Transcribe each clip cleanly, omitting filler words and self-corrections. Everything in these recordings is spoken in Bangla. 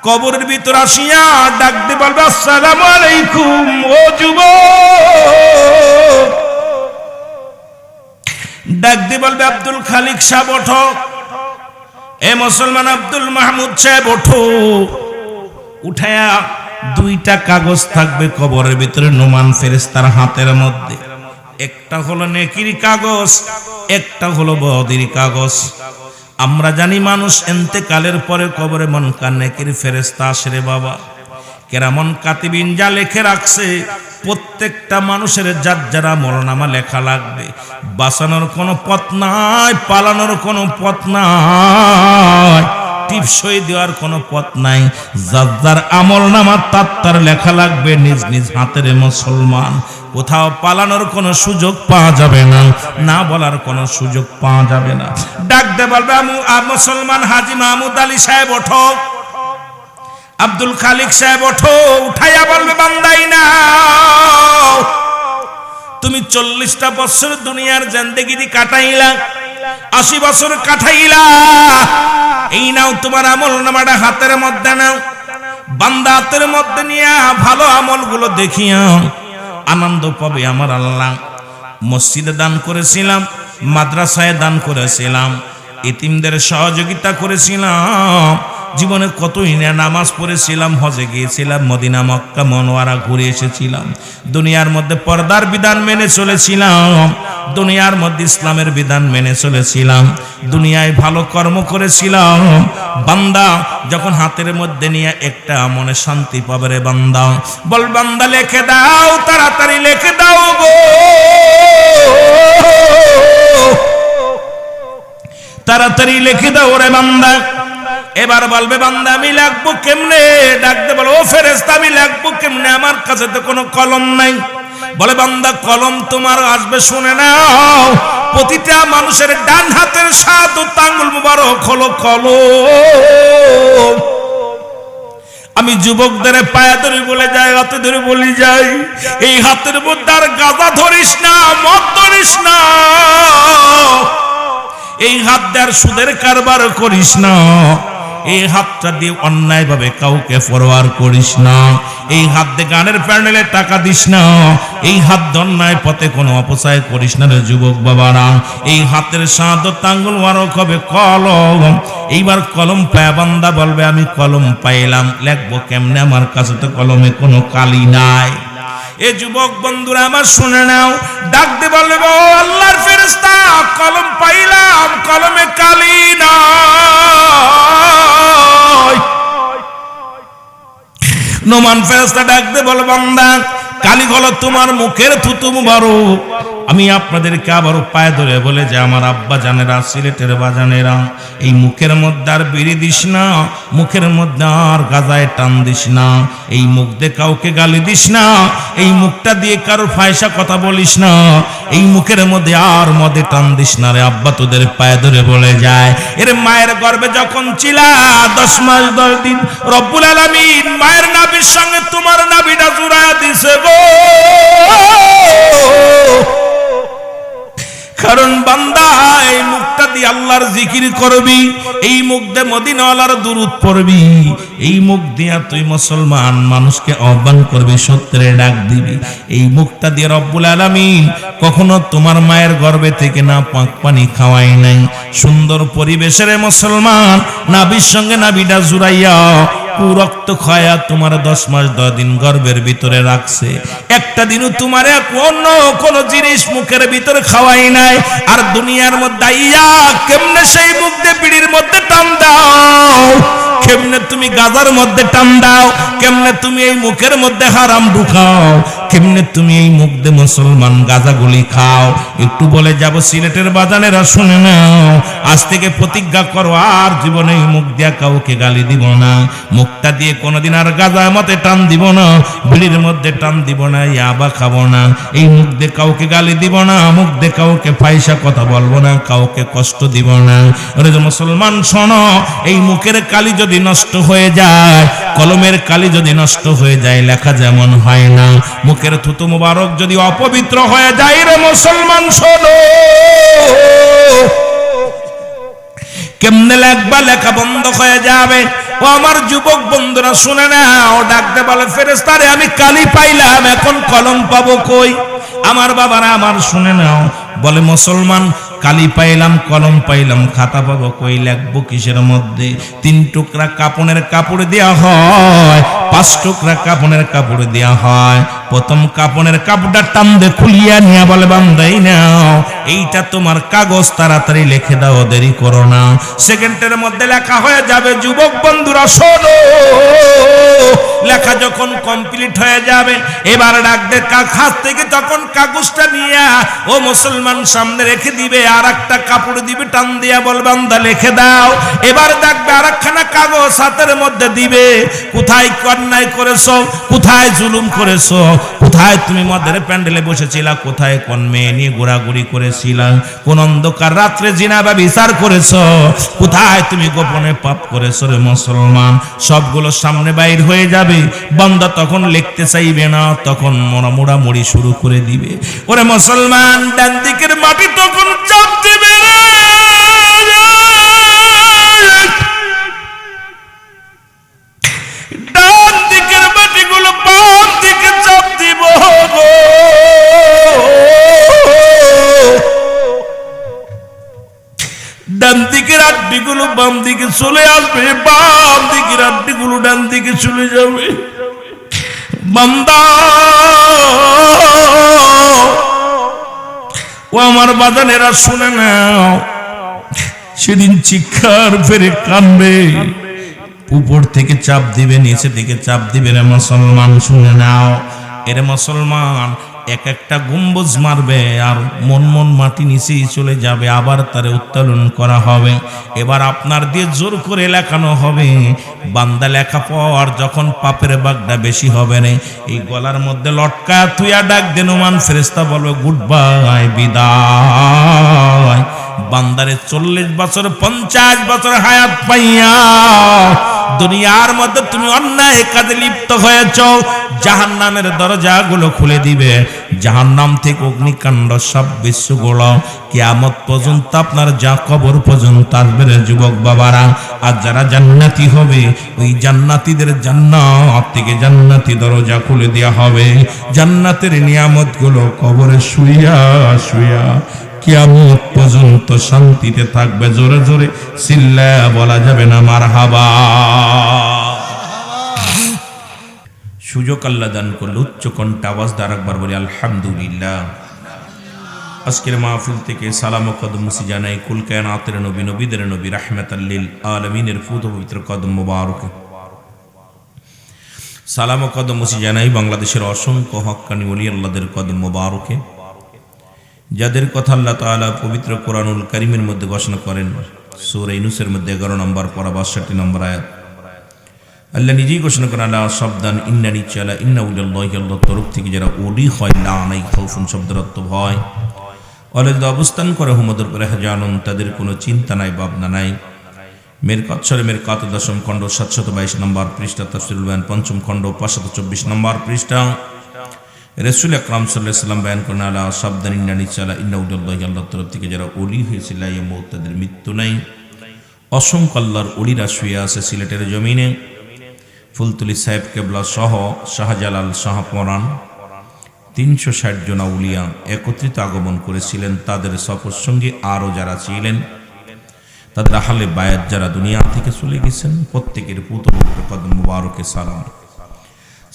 কবরের ভিতর আসিয়া ডাক দিয়ে বলবে আসসালামু আলাইকুম ও যুবক। ডাক দিয়ে বলবে আব্দুল খালিক সাহেব ওঠো, এ মুসলমান আব্দুল মাহমুদ সাহেব ওঠো। উঠায়া দুইটা কাগজ থাকবে কবরের ভিতরে নোমান ফেরেশতার হাতের মধ্যে, একটা হলো নেকির কাগজ, একটা হলো বদির কাগজ। আমরা জানি মানুষ ইন্তেকালের পরে কবরে মুনকার নেকির ফেরেশতা আসে রে বাবা। কেরামন কাতিবিন যা লিখে রাখছে প্রত্যেকটা মানুষের যার যারা আমলনামা লেখা লাগবে। বাঁচানোর কোনো পথ নাই, পালানোর কোনো পথ নাই, টিপসই দেওয়ার কোনো পথ নাই। যার যার আমলনামা তার লেখা লাগবে নিজ নিজ হাতের মুসলমান। কোথাও পালানোর কোনো সুযোগ পাওয়া যাবে না, না বলার কোনো সুযোগ পাওয়া যাবে না। ডাক দে বলবে মুসলমান হাজী মাহমুদ আলী সাহেব ওঠো, আব্দুল খালিক সাহেব ওঠো। উঠাইয়া বলবে বান্দাই না, তুমি 40টা বছর দুনিয়ার জিন্দেগি কাটাইলা, 80 বছর কাটাইলা, এই নাও তোমার আমলনামাটা হাতের মধ্যে নাও। বান্দা হাতের মধ্যে নিয়ে ভালো আমলগুলো দেখিয়া আনন্দ পাবে আমার আল্লাহ। মসজিদে দান করেছিলাম, মাদ্রাসায় দান করেছিলাম, এতিমদের সহযোগিতা করেছিলাম, জীবনে কতই না নামাজ পড়েছিলাম, হজে গিয়েছিলাম, মদিনা মক্কা মনোয়ারা ঘুরে এসেছিলাম, দুনিয়ার মধ্যে পর্দার বিধান মেনে চলেছিলাম, দুনিয়ার মধ্যে ইসলামের বিধান মেনে চলেছিলাম, দুনিয়ায় ভালো কর্ম করেছিলাম। বান্দা যখন হাতের মধ্যে নিয়ে একটা মনে শান্তি পাবে রে বান্দা, বল বান্দা লিখে দাও, তাড়াতাড়ি লিখে দাও গো, তাড়াতাড়ি লিখে দাও রে বান্দা। এবার বলবে বান্দা আমি লিখবো কেমনে? ডাকতে বলো ও ফেরেশতা আমি লিখবো কেমনে, আমার কাছে তো কোনো কলম নাই। বলে বান্দা কলম তোমার আসবে, শুনে নাও, প্রতিটা মানুষের ডান হাতের 7 আঙ্গুল মুবারক হলো কলম। আমি যুবকদের পায়ে ধরে বলে যাই, হাতে ধরে বলি যাই, এই হাতের মধ্যে আর গাঁজা ধরিস না, মদ ধরিস না, এই হাত দিয়ে আর সুদের কারবার করিস না, এই হাতটা দিয়ে অন্যায় ভাবে কাউকে ফরওয়ার করিস না, এই হাত দিয়ে গানের প্যান্ডেলে টাকা দিস না, এই হাত দিয়ে অন্যায় পথে কোনো অপচয় করিস না রে যুবক বাবারা। এই হাতের 7 আঙ্গুল মুবারক হবে কলম। এইবার কলম পায়া বান্দা বলবে আমি কলম পাইলাম, লিখবো কেমনে, আমার কাছে তো কলমে কোনো কালি নাই। এ যুবক বন্ধুরা আমার শুনে নাও, ডাক দিয়ে বলবে ও আল্লাহর ফেরেশতা কলম পাইলাম, কলমে কালি নাই। নোমান ফেরেশতা ডাক দিয়ে বলে বান্দা কালি হলো তোমার মুখের থুতু মুবারক। আমি আপনাদেরকে আবারও পায়ে ধরে বলে যে আমার আব্বা জানেরা, সিলেটের বাজানেরা, এই মুখের মধ্যে আর বিড়ি দিস না, মুখের মধ্যে আর গাজায় টান দিস না, এই মুখ দিয়ে কাউকে গালি দিস না, এই মুখটা দিয়ে কারোর ফায়সা কথা বলিস না, এই মুখের মধ্যে আর মদে টান দিস না রে আব্বা, তোদের পায়ে ধরে বলে যায়। এর মায়ের গর্ভে যখন ছিলা 10 মাস 10 দিন রব্বুল আলামিন মায়ের নাভির সঙ্গে তোমার নাভিটা জুড়ায়া দিছে গো। কারণ বান্দা এই মুখটা দিয়ে আল্লাহর জিকির করবি, এই মুখ দিয়ে মদিনাওয়ালার দুরূদ পড়বি, এই মুখ দিয়া তুই মুসলমান মানুষকে আহ্বান করবি, সত্যের ডাক দিবি। এই মুখটা দিয়ে রব্বুল আলামিন কখনো তোমার মায়ের গর্ভে থেকে না পাক পানি খাওয়াই নাই, সুন্দর পরিবেশের মুসলমান নাভির সঙ্গে নাভিটা জুড়াইয়া রক্ত খায়া তোমার 10 মাস 10 দিন গর্ভের ভিতরে রাখছে, একটা দিনও তোমার কোন জিনিস মুখের ভিতরে খাওয়াই নাই। আর দুনিয়ার মধ্যে আইয়া কেমনে সেই মুখ দিয়ে বিড়ির মধ্যে টান দাও, কেমনে তুমি গাজার মধ্যে টান দাও, কেমনে তুমি এই মুখের মধ্যে হারাম ঢুকাও, কেমনে তুমি এই মুখ দিয়ে মুসলমান গাজাগুলি খাও। একটু বলে যাব সিলেটের বাজানেরা শুনে নাও, আজ থেকে প্রতিজ্ঞা করো আর জীবনে এই মুখ দিয়া কাউকে গালি দিব না, মুখটা দিয়ে কোনোদিন আর গাজার মধ্যে টান দিব না, বিড়ির মধ্যে টান দিব না, ইয়াবা খাবো না, এই মুখ দিয়ে কাউকে গালি দিব না, মুখ দিয়ে কাউকে পয়সা কথা বলবো না, কাউকে কষ্ট দিব না। ওরে মুসলমান শোনো, এই মুখের কালি যদি নষ্ট হয়ে যায়, কলমের কালি যদি নষ্ট হয়ে যায়, লেখা যেমন হয় না, মুখের থুতু মুবারক যদি অপবিত্র হয়ে যায় রে মুসলমান শোনো, কেমনে লেখবা, লেখা বন্ধ হয়ে যাবে। ও আমার যুবক বন্ধুরা শুনে নাও, ডাকতে বলে ফেরেশতারে আমি কালি পাইলাম, এখন কলম পাবো কই? আমার বাবারা আমার শুনে নাও, বলে মুসলমান কালি পাইলাম, কলম পাইলাম, খাতা পাবো কই, লিখবো কিসের মধ্যে? 3 টুকরা কাপড়ের কাপড় দেয়া হয়, 5 টুকরা কাপড়ের কাপড় দেয়া হয়। প্রথম কাপড়ের কাপড়টা টান দে খুলিয়া নিয়া বলে বান্দাই নাও, এইটা তোমার কাগজ, তাড়াতাড়ি লিখে দাও, দেরি করো না, সেকেন্ডের মধ্যে লেখা হয়ে যাবে। যুবক বন্ধুরা শোনো, লেখা যখন কমপ্লিট হয়ে যাবে, এবার ডাক দে কাগজ থেকে, তখন কাগজটা নিয়ে ও মুসলমান সামনে রেখে দিবে, আর একটা কাপড় দিবে, টান দিয়া বল বান্দা লিখে দাও। এবার দেখবে আর একখানা কাগজ হাতের মধ্যে দিবে, কোথায় অন্যায় করেছো, কোথায় জুলুম করেছো, কোথায় তুমি মদের প্যান্ডেলে বসেছিলা, কোথায় কোন মেয়ে নিয়ে ঘোরাঘুরি করেছিলা, কোন অন্ধকার রাত্রে জিনা বা বিচার করেছো, কোথায় তুমি গোপনে পাপ করেছো রে মুসলমান, সবগুলো সামনে বাইর হয়ে যাবে। বান্দা তখন লিখতে চাইবে না, তখন মোড়ামুড়ি শুরু করে দিবে। ওরে মুসলমান, ডান দিকের মাটি তখন চাপ দিবে রে, ডান দিকের মাটিগুলো বাম দিকে চাপ দিব গো। ডান দিকের আড্ডিগুলো বাম দিকে চলে আসবে, বাম দিকের আড্ডিগুলো ডান দিকে চলে যাবে। বান্দা ও আমার বাজানেরা শুনে নাও, সেদিন চিৎকার ফেরে কানবে, উপর থেকে চাপ দিবে, নিচে থেকে চাপ দিবে রে মুসলমান শুনে নাও। এরে মুসলমান, এক একটা গম্বুজ মারবে, আর মন মন মাটি নিচেই চলে যাবে, আবার তারে উত্তোলন করা হবে। এবার আপনার দিয়ে জোর করে লেখানো হবে। বান্দা লেখা পর যখন পাপের বাগটা বেশি হবে না, এই গলার মধ্যে লটকা তুইয়া ডাক দেন মান, ফেরেশতা বলবে গুড বাই, বিদায়। বান্দারে 40 বছর 50 বছর হায়াত পাইয়া দুনিয়ার মধ্যে তুমি অন্যায় কাজে লিপ্ত হয়েছ, জাহান্নামের দরজাগুলো খুলে দিবে। জাহান্নাম থেকে অগ্নিকাণ্ড সব বিশ্বগুলো কিয়ামত পর্যন্ত আপনার যা কবর পর্যন্ত আসবে রে যুবক বাবারা। আর যারা জান্নাতি হবে, ওই জান্নাতীদের জান্নাত থেকে জান্নাতি দরজা খুলে দেওয়া হবে। জান্নাতের নিয়ামতগুলো কবরে শুইয়া শুইয়া কিয়ামত পর্যন্ত শান্তিতে থাকবে। জোরে জোরে চিল্লায়া বলা যাবে না মারহাবা। সুযোগ আল্লাহ দান করলে উচ্চ কণ্ঠে আওয়াজ দ্বারা একবার বলি আলহামদুলিল্লাহ। আজকের মাহফিল থেকে সালাম ও কদম মুসি জানাই কুল কায়নাতের নবী, নবীদের নবী, রাহমাতাল লিল আলামিনের ফুত পবিত্র কদম মোবারকে। সালাম ও কদম মুসি জানাই বাংলাদেশের অসংখ্য হক্কানি ওলি আল্লাহদের কদম মোবারকে, যাদের কথা আল্লাহ তাআলা পবিত্র কোরআনুল কারীমের মধ্যে ঘোষণা করেন। সূরা ইউনূসের মধ্যে 11 নম্বর পারা 62 নম্বর আয়াত। আল্লাহ নিজেই ঘোষণা করেন আল্লাহ শব্দান ইন্নানি চালা ইন্না উল্লাহি, আল্লাহর তরফ থেকে যারা ওলি হয়, লা নাই খাউফুন শব্দের অর্থ ভয়, অলদ অবস্থান করে হুমদের পরে জানুন, তাদের কোনো চিন্তা নাই, ভাবনা নাই। মেরকাত সূরা মেরকাত 10ম খণ্ড 722 নম্বর পৃষ্ঠা, তাফসীরুল বায়ান 5ম খণ্ড 524 নম্বর পৃষ্ঠা। রাসূল আকরাম সাল্লাল্লাহু আলাইহি ওয়াসাল্লাম বয়ান করেন আল্লাহ শব্দান ইন্নানি চালা ইন্না উল্লাহি, আল্লাহর তরফ থেকে যারা ওলি হয়েছে, লা ইয়ামুত, তাদের মৃত্যু নাই। অসংখ্য আল্লাহর ওলিরা শুয়ে আছে সিলেটের জমিনে। ফুলতুলি সাহেব কেবলা সহ শাহজালাল শাহপরান 360 জন আউলিয়া একত্রিত আগমন করেছিলেন। তাদের সফর সঙ্গে আরও যারা ছিলেন, তাদের আহলে বায়াত যারা দুনিয়া থেকে চলে গেছেন, প্রত্যেকের পুতপবিত্র কদম মুবারকে সালাম।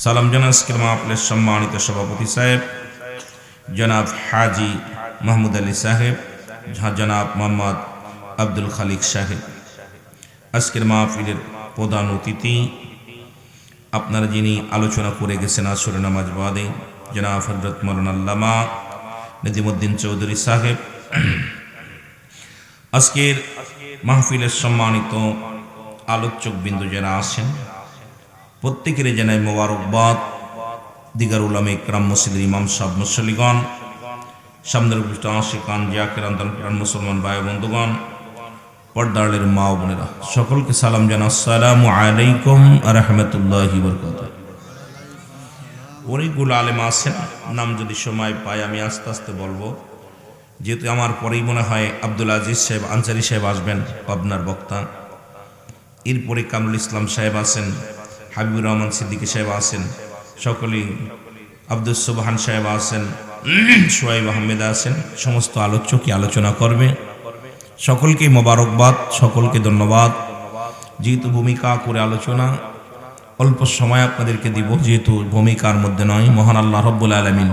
সালাম জানান আজকের মাহফিলের সম্মানিত সভাপতি সাহেব জনাব হাজি মাহমুদ আলী সাহেব, জনাব মোহাম্মদ আব্দুল খালিক সাহেব। আজকের মাহফিলের প্রধান অতিথি আপনারা যিনি আলোচনা করে গেছেন আসরের নামাজ বাদে, জনাব হযরত মাওলানা আল্লামা নজিমউদ্দিন চৌধুরী সাহেব। আজকের মাহফিলের সম্মানিত আলোচক বিন্দু যারা আছেন, প্রত্যেকের জানাই মোবারকবাদ। দিগার উলামা ইকরাম, মসজিদের ইমাম সাহেব, মুসল্লিগণ, সামনের উপস্থিত আশিকান জাকিরান, দানপ্রাণ মুসলমান ভাই বন্ধুগণ, পর্দারের মা ও বোনেরা, সকলকে সালাম জানা। আসসালামু আলাইকুম ওয়া রাহমাতুল্লাহি ওয়া বারাকাতুহু। অনেকগুলো আলেম আছেন, নাম যদি সময় পাই আমি আস্তে আস্তে বলবো। যেহেতু আমার পরেই মনে হয় আব্দুল আজিজ সাহেব আনসারি সাহেব আসবেন, পাবনার বক্তা। এরপরে কামরুল ইসলাম সাহেব আছেন, হাবিবুর রহমান সিদ্দিকী সাহেব আছেন, সকলেই আব্দুল সুবহান সাহেব আছেন, সোহাইব আহমেদ আছেন। সমস্ত আলোচকই আলোচনা করবে। সকলকে মোবারকবাদ, সকলকে ধন্যবাদ। যেহেতু ভূমিকা করে আলোচনা অল্প সময় আপনাদেরকে দিব, যেহেতু ভূমিকার মধ্যে নয়, মহান আল্লাহ রব্বুল আলামিন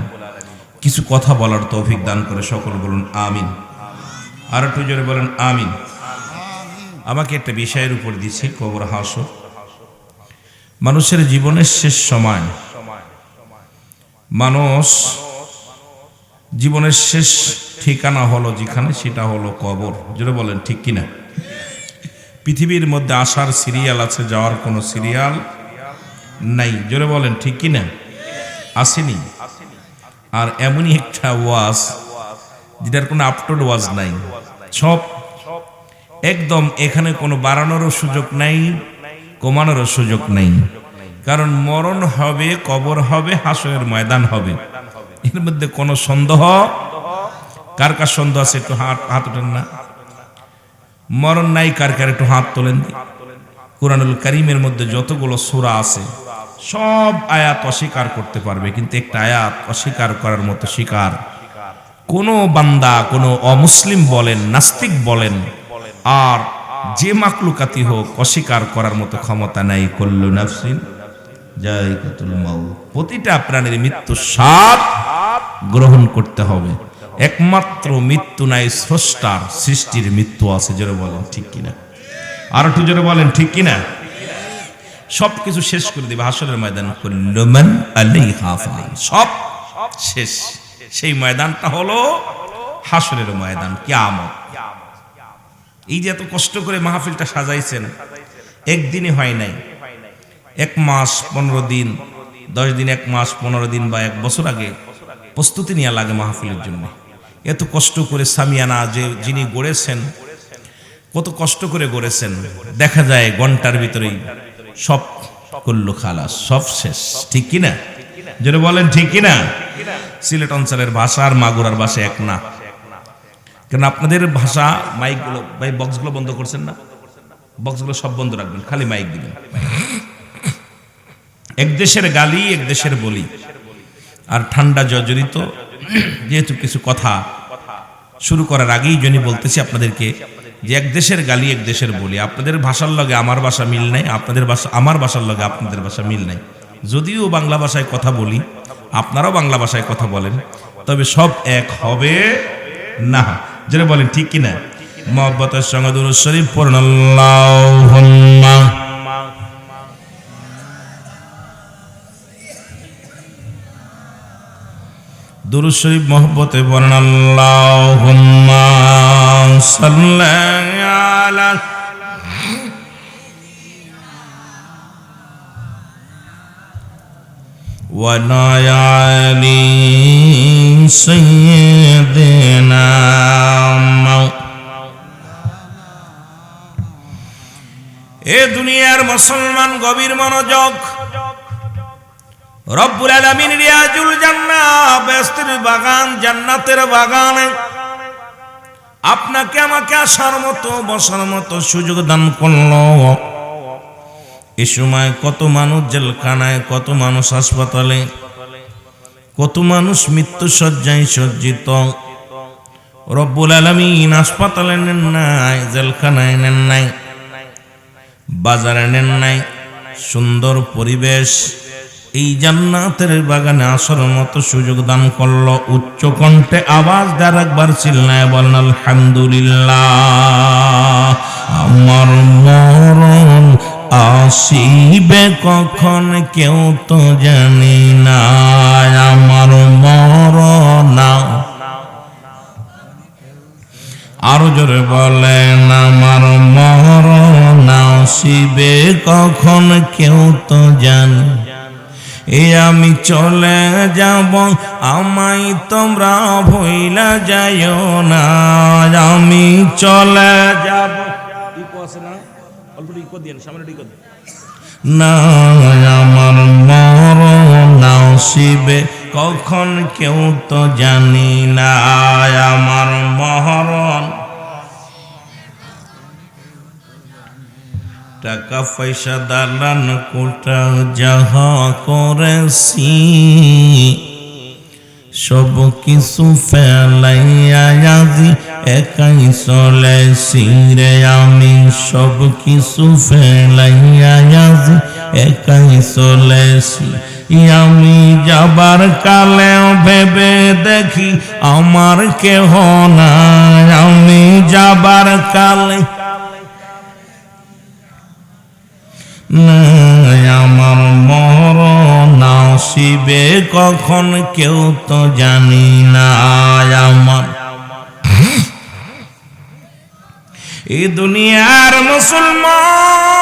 কিছু কথা বলার তৌফিক দান করে। সকল বলুন আমিন। আর একটু জোরে বলেন আমিন। আমাকে একটা বিষয়ের উপর দিচ্ছে, কবর হাসর। মানুষের জীবনের শেষ সময়, মানুষ জীবনের শেষ ঠিকানা হলো যেখানে, সেটা হলো কবর। জোরে বলেন ঠিক কিনা? পৃথিবীর মধ্যে আসার সিরিয়াল আছে, যাওয়ার কোনো সিরিয়াল নাই। জোরে বলেন ঠিক কিনা? আসেনি। আর এমনই একটা ওয়াজ যেটার কোনো আপটোড ওয়াজ নাই, সব একদম। এখানে কোনো বাড়ানোরও সুযোগ নাই, কমানোরও সুযোগ নাই। কারণ মরণ হবে, কবর হবে, হাসরের ময়দান হবে। এর মধ্যে কোনো সন্দেহ, কার কার সন্দেহ আছে একটু হাত ওঠেন না। মরণ নাই কার কার একটু হাত তোলেন। কুরআনুল কারীমের মধ্যে যতগুলো সূরা আছে সব আয়াত অস্বীকার করতে পারবে, কিন্তু একটা আয়াত অস্বীকার করার মতো শিকার কোনো বান্দা, কোনো অমুসলিম বলেন, নাস্তিক বলেন, আর যে মাকলুকাতি হোক, অস্বীকার করার মতো ক্ষমতা নাই। কুল্লু নাফসিন যায়িকাতুল মাউত, প্রতিটা প্রাণীর মৃত্যু স্বাদ গ্রহণ করতে হবে। একমাত্র মৃত্যু নাই, স্রষ্টার সৃষ্টির মৃত্যু আছে। জোরে বলেন ঠিক কিনা? আর একটু জোরে বলেন ঠিক কিনা? সব কিছু শেষ করে দিবে হাসরের ময়দান। কুল্লু মান আলাইহা ফান, সব শেষ। সেই ময়দানটা হলো হাসরের ময়দান, কিয়ামত। এই যে এত কষ্ট করে মাহফিলটা সাজাইছেন, একদিনে হয় নাই। 1 মাস 15 দিন, 10 দিন, 1 মাস 15 দিন বা 1 বছর আগে প্রস্তুতি নেওয়া লাগে মাহফিলের জন্য। এত কষ্ট করে সামিয়ানা যে যিনি গড়েছেন, কত কষ্ট করে গড়েছেন, দেখা যায় ঘন্টার ভিতরেই সব কুল্লু খালাস, সব শেষ। ঠিক কিনা? যেটা বলেন ঠিক কিনা? সিলেট অঞ্চলের ভাষা আর মাগুরার ভাষা এক না। কারণ আপনাদের ভাষা, মাইকগুলো ভাই, বক্সগুলো বন্ধ করছেন না? বক্সগুলো সব বন্ধ রাখবেন, খালি মাইক দিবেন। এক দেশের গালি, এক দেশের বলি। আর ঠান্ডা জর্জরিত, যেহেতু কিছু কথা শুরু করার আগেই জন্য বলতেছি আপনাদেরকে যে এক দেশের গালি, এক দেশের বলি। আপনাদের ভাষার লগে আমার ভাষা মিল নাই, আপনাদের ভাষা আমার ভাষার লগে আপনাদের ভাষা মিল নাই। যদিও বাংলা ভাষায় কথা বলি, আপনারাও বাংলা ভাষায় কথা বলেন, তবে সব এক হবে না। যেটা বলেন ঠিক কিনা? মহব্বতের সঙ্গে দুরূদ শরীফ পড়ুন। আল্লাহুম্মা দুরূদ শরীফ মহব্বতে পড়ুন। আল্লাহুম্মা সাল্লি আলা ওয়া আলি সাইয়্যিদিনা। এ দুনিয়ার মুসলমান গভীর মনোযোগ। রব্বুল আলামিন রিয়াজুল জান্নাহ, বেহেশতের বাগান, জান্নাতের বাগানে আপনাকে আমাকে আসার মতো, বসার মতো সুযোগ দান করলো। এ সময় কত মানুষ জেলখানায়, কত মানুষ হাসপাতালে, কত মানুষ মৃত্যু শয্যায় সজ্জিত। রব্বুল আলামিন হাসপাতালে নেন নাই, জেলখানায় নেন নাই, বাজারে নেন নাই, সুন্দর পরিবেশ, এই জান্নাতের বাগানে আসার মতো সুযোগ দান করলো। উচ্চ কণ্ঠে আওয়াজ দেওয়ার একবার চিল্লায় বলেন আলহামদুলিল্লাহ। আমার মরণ আসিবে কখন কেউ তো জানি না, আমার মরণ। আরো জোরে বলেন আমার মরণ আসিবে কখন কেউ তো জানি। এ আমি চলে যাব, আমায় তোমরা ভুইলা যাইও না, আমি চলে যাব। ইকো আছে না? অল্প ইকো দেন, সামনে ইকো দেন না। আমার মরণ আসিবে কখন কেউ তো জানি না, আমার মহরণ টাকা পয়সা দালান কোটা যাহা করেছি সব কিছু ফেলাইয়া আজি একাই চলেছি রে আমি, সব কিছু ফেলাইয়া আজি একাই চলেছি। আমি যাবার কালেও ভেবে দেখি আমার কেহ নাই, আমি যাবার কালে আমার মরণ আসিবে কখন কেউ তো জানি না। আমার এই দুনিয়ার মুসলমান,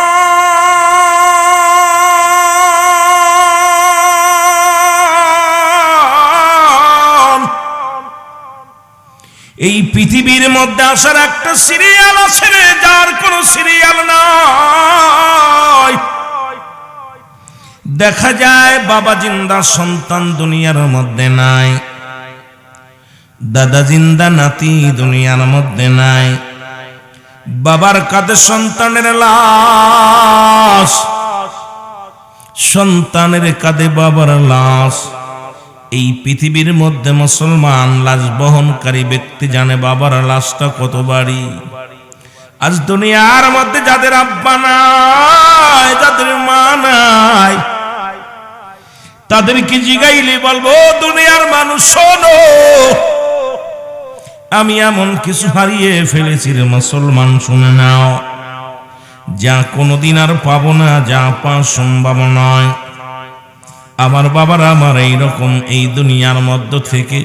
এই পৃথিবীর মধ্যে আসার একটা সিরিয়াল আছে রে, যার কোনো সিরিয়াল নাই। দেখা যায় বাবা জিন্দা সন্তান দুনিয়ার মধ্যে নাই, দাদা জিন্দা নাতি দুনিয়ার মধ্যে নাই, বাবার কাঁধে সন্তানের লাশ, সন্তানের কাঁধে বাবার লাশ। এই পৃথিবীর মধ্যে মুসলমান লাশ বহনকারী ব্যক্তি জানে বাবার লাশটা কত বাড়ি। আজ দুনিয়ার মধ্যে যাদের আব্বা নাই, যাদের মা নাই, তাদেরকে জিগাইলে বলবো দুনিয়ার মানুষ শোনো, আমি এমন কিছু হারিয়ে ফেলেছি রে মুসলমান, শুনে নাও, যা কোনোদিন আর পাবো না, যা পাওয়ার সম্ভব নয়। আমার বাবার আমার এইরকম এই দুনিয়ার মধ্য থেকে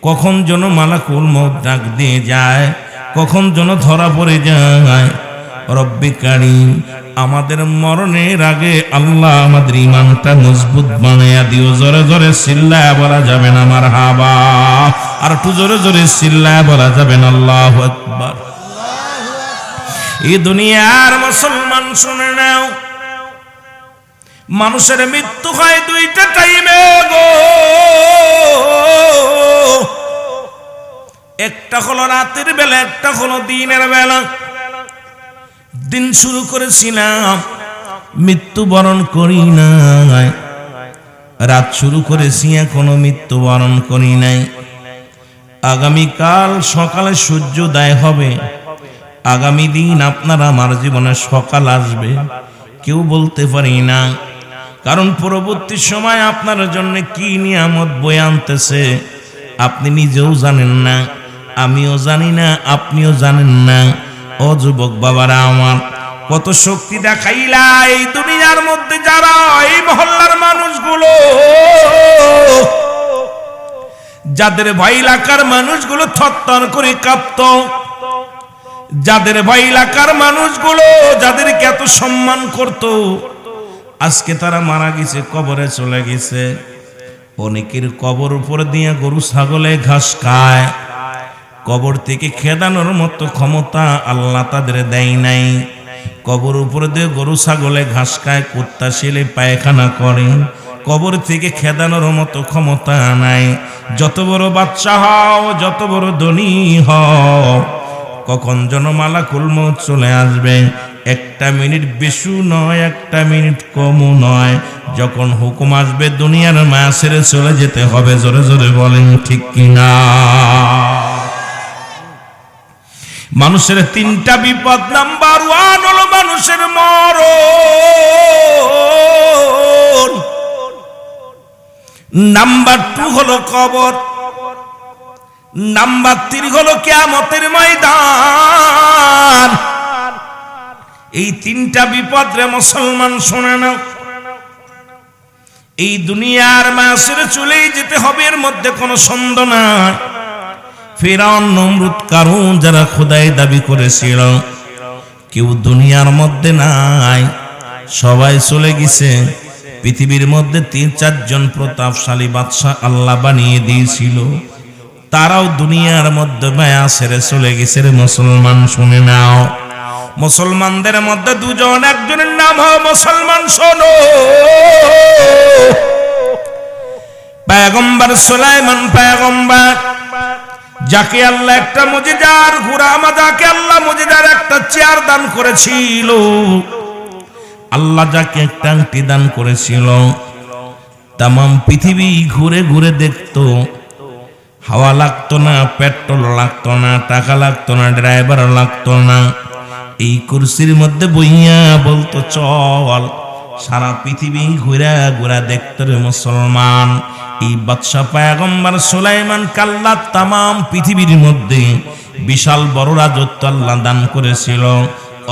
কখন যেন মালাকুল মউত ডাক দিয়ে যায়, কখন যেন ধরা পড়ে যায়। রব্বে কারীম, আমাদের মরণের আগে আল্লাহ আমাদের ঈমানটা মজবুত বানাইয়া দিও। জোরে জোরে চিল্লায়া বলা যাবে না মারহাবা, আর একটু জোরে জোরে চিল্লায়া বলা যাবে না আল্লাহু আকবার। এই দুনিয়ার মুসলমান শুনে নাও, মানুষের মৃত্যু হয় দুইটা টাইমে গো, একটা হলো রাতের বেলা, একটা হলো দিনের বেলা। দিন শুরু করেছিলাম, মৃত্যুবরণ করি নাই, রাত শুরু করেছি এখনো মৃত্যুবরণ করি নাই। আগামীকাল সকালে সূর্যোদয় হবে, আগামী দিন আপনার আমার জীবনে সকাল আসবে, কেউ বলতে পারি না। কারণ পরবর্তী সময় আপনার জন্য কি নিয়ামত বয়ে আনতেছে আপনি নিজেও জানেন না, আমিও জানি না, আপনিও জানেন না। ও যুবক বাবারা আমার, কত শক্তি দেখাইলা এই দুনিয়ার মধ্যে, যারা এই মহল্লার মানুষগুলো, যাদের ভাই এলাকার মানুষগুলো থরথর করে কাঁপত, যাদের ভাই এলাকার মানুষগুলো যাদেরকে এত সম্মান করত, আজকে তারা মারা গেছে, কবরে চলে গেছে। অনেকের কবর উপর দিয়ে গরু ছাগলে ঘাস খায়, কবর থেকে খেদানোর মতো ক্ষমতা আল্লাহ তাদের দেয় নাই। কবর উপর দিয়ে গরু ছাগলে ঘাস খায়, কুত্তা শিলে পায়খানা করে, কবর থেকে খেদানোর মতো ক্ষমতা নাই। যত বড় বাচ্চা হও, যত বড় ধনী হও, কখন যেন মালাকুল মউত চলে আসবে। একটা মিনিট বেশি নয়, একটা মিনিট কমও নয়। যখন হুকুম আসবে দুনিয়ার মায়া ছেড়ে চলে যেতে হবে। জোরে জোরে বলেন ঠিক কিনা? মানুষের তিনটা বিপদ, নাম্বার 1 হলো মানুষের মরণ, নাম্বার 2 হলো কবর, নাম্বার 3 হলো কিয়ামতের ময়দান। এই তিনটা বিপদ রে মুসলমান শোনে না, এই দুনিয়ার মায়া ছেড়ে চলেই যেতে হবে, এর মধ্যে কোনো সন্দেহ নাই। ফিরআউন, নমরুদ, কারুন যারা খোদাই দাবি করেছিল, কেউ দুনিয়ার মধ্যে নাই, সবাই চলে গেছে। পৃথিবীর মধ্যে 3-4 জন প্রতাপশালী বাদশা আল্লাহ বানিয়ে দিয়েছিল, তারাও দুনিয়ার মধ্যে মায়া ছেড়ে চলে গেছে রে মুসলমান শুনে নাও। মুসলমানদের মধ্যে 2 জন, একজনের নাম হয় মুসলমান শোনো, পয়গম্বর সুলাইমান পয়গম্বর, যাকে আল্লাহ একটা মুজিজার ঘোড়া, যাকে আল্লাহ মুজিজার একটা চেয়ার দান করেছিল, আল্লাহ যাকে একটা আংটি দান করেছিল, তাম পৃথিবী ঘুরে ঘুরে দেখতো, হাওয়া লাগতো না, পেট্রোল লাগতো না, টাকা লাগতো না, ড্রাইভার লাগতো না, এই কুরসির মধ্যে বইয়া বলতো চল, সারা পৃথিবী ঘুরা ঘুরা দেখতো রে মুসলমান। এই বাদশাহ পয়গম্বর সুলাইমান কাল্লা তামাম পৃথিবীর মধ্যে বিশাল বড় রাজত্ব আল্লাহ দান করেছিল,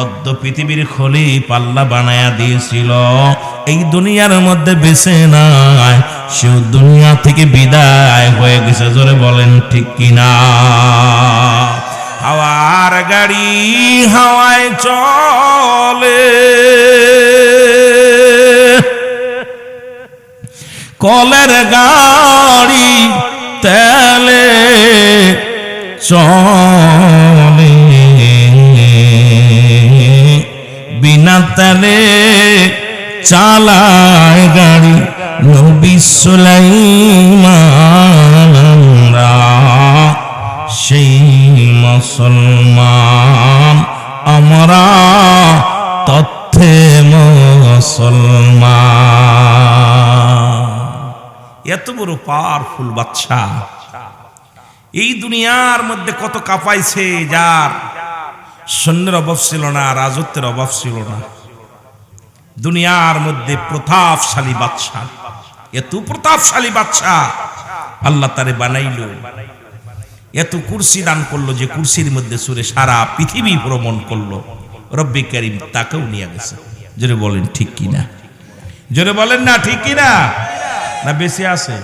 অদ্য পৃথিবীর খলিফা আল্লাহ বানায়া দিয়েছিল। এই দুনিয়ার মধ্যে বেঁচে নাই, সেও দুনিয়া থেকে বিদায় হয়ে গেছে। জোরে বলেন ঠিক কিনা? হাওয়ার গাড়ি হাওয়ায় চলে, কলের গাড়ি তেলে চলে, বিনা তেলে চালায় গাড়ি নবী সুলাইমান। সেই মুসলমান আমরা তথ্যে মুসলমান। এত বড় পাওয়ারফুল বাদশা এই দুনিয়ার মধ্যে কত কাঁপাইছে, যার সৈন্যের অভাব ছিল না, রাজত্বের অভাব ছিল না। দুনিয়ার মধ্যে প্রতাপশালী বাদশা, এত প্রতাপশালী বাদশা আল্লাহ তারে বানাইলো, এত কুরসি দান করলো যে কুরসির মধ্যে সুরে সারা পৃথিবী ভ্রমণ করলো। রব্বে কারীম তাকেও নিয়ে গেছে। জোরে বলেন ঠিক কিনা? জোরে বলেন না ঠিক কিনা? না বেঁচে আছে?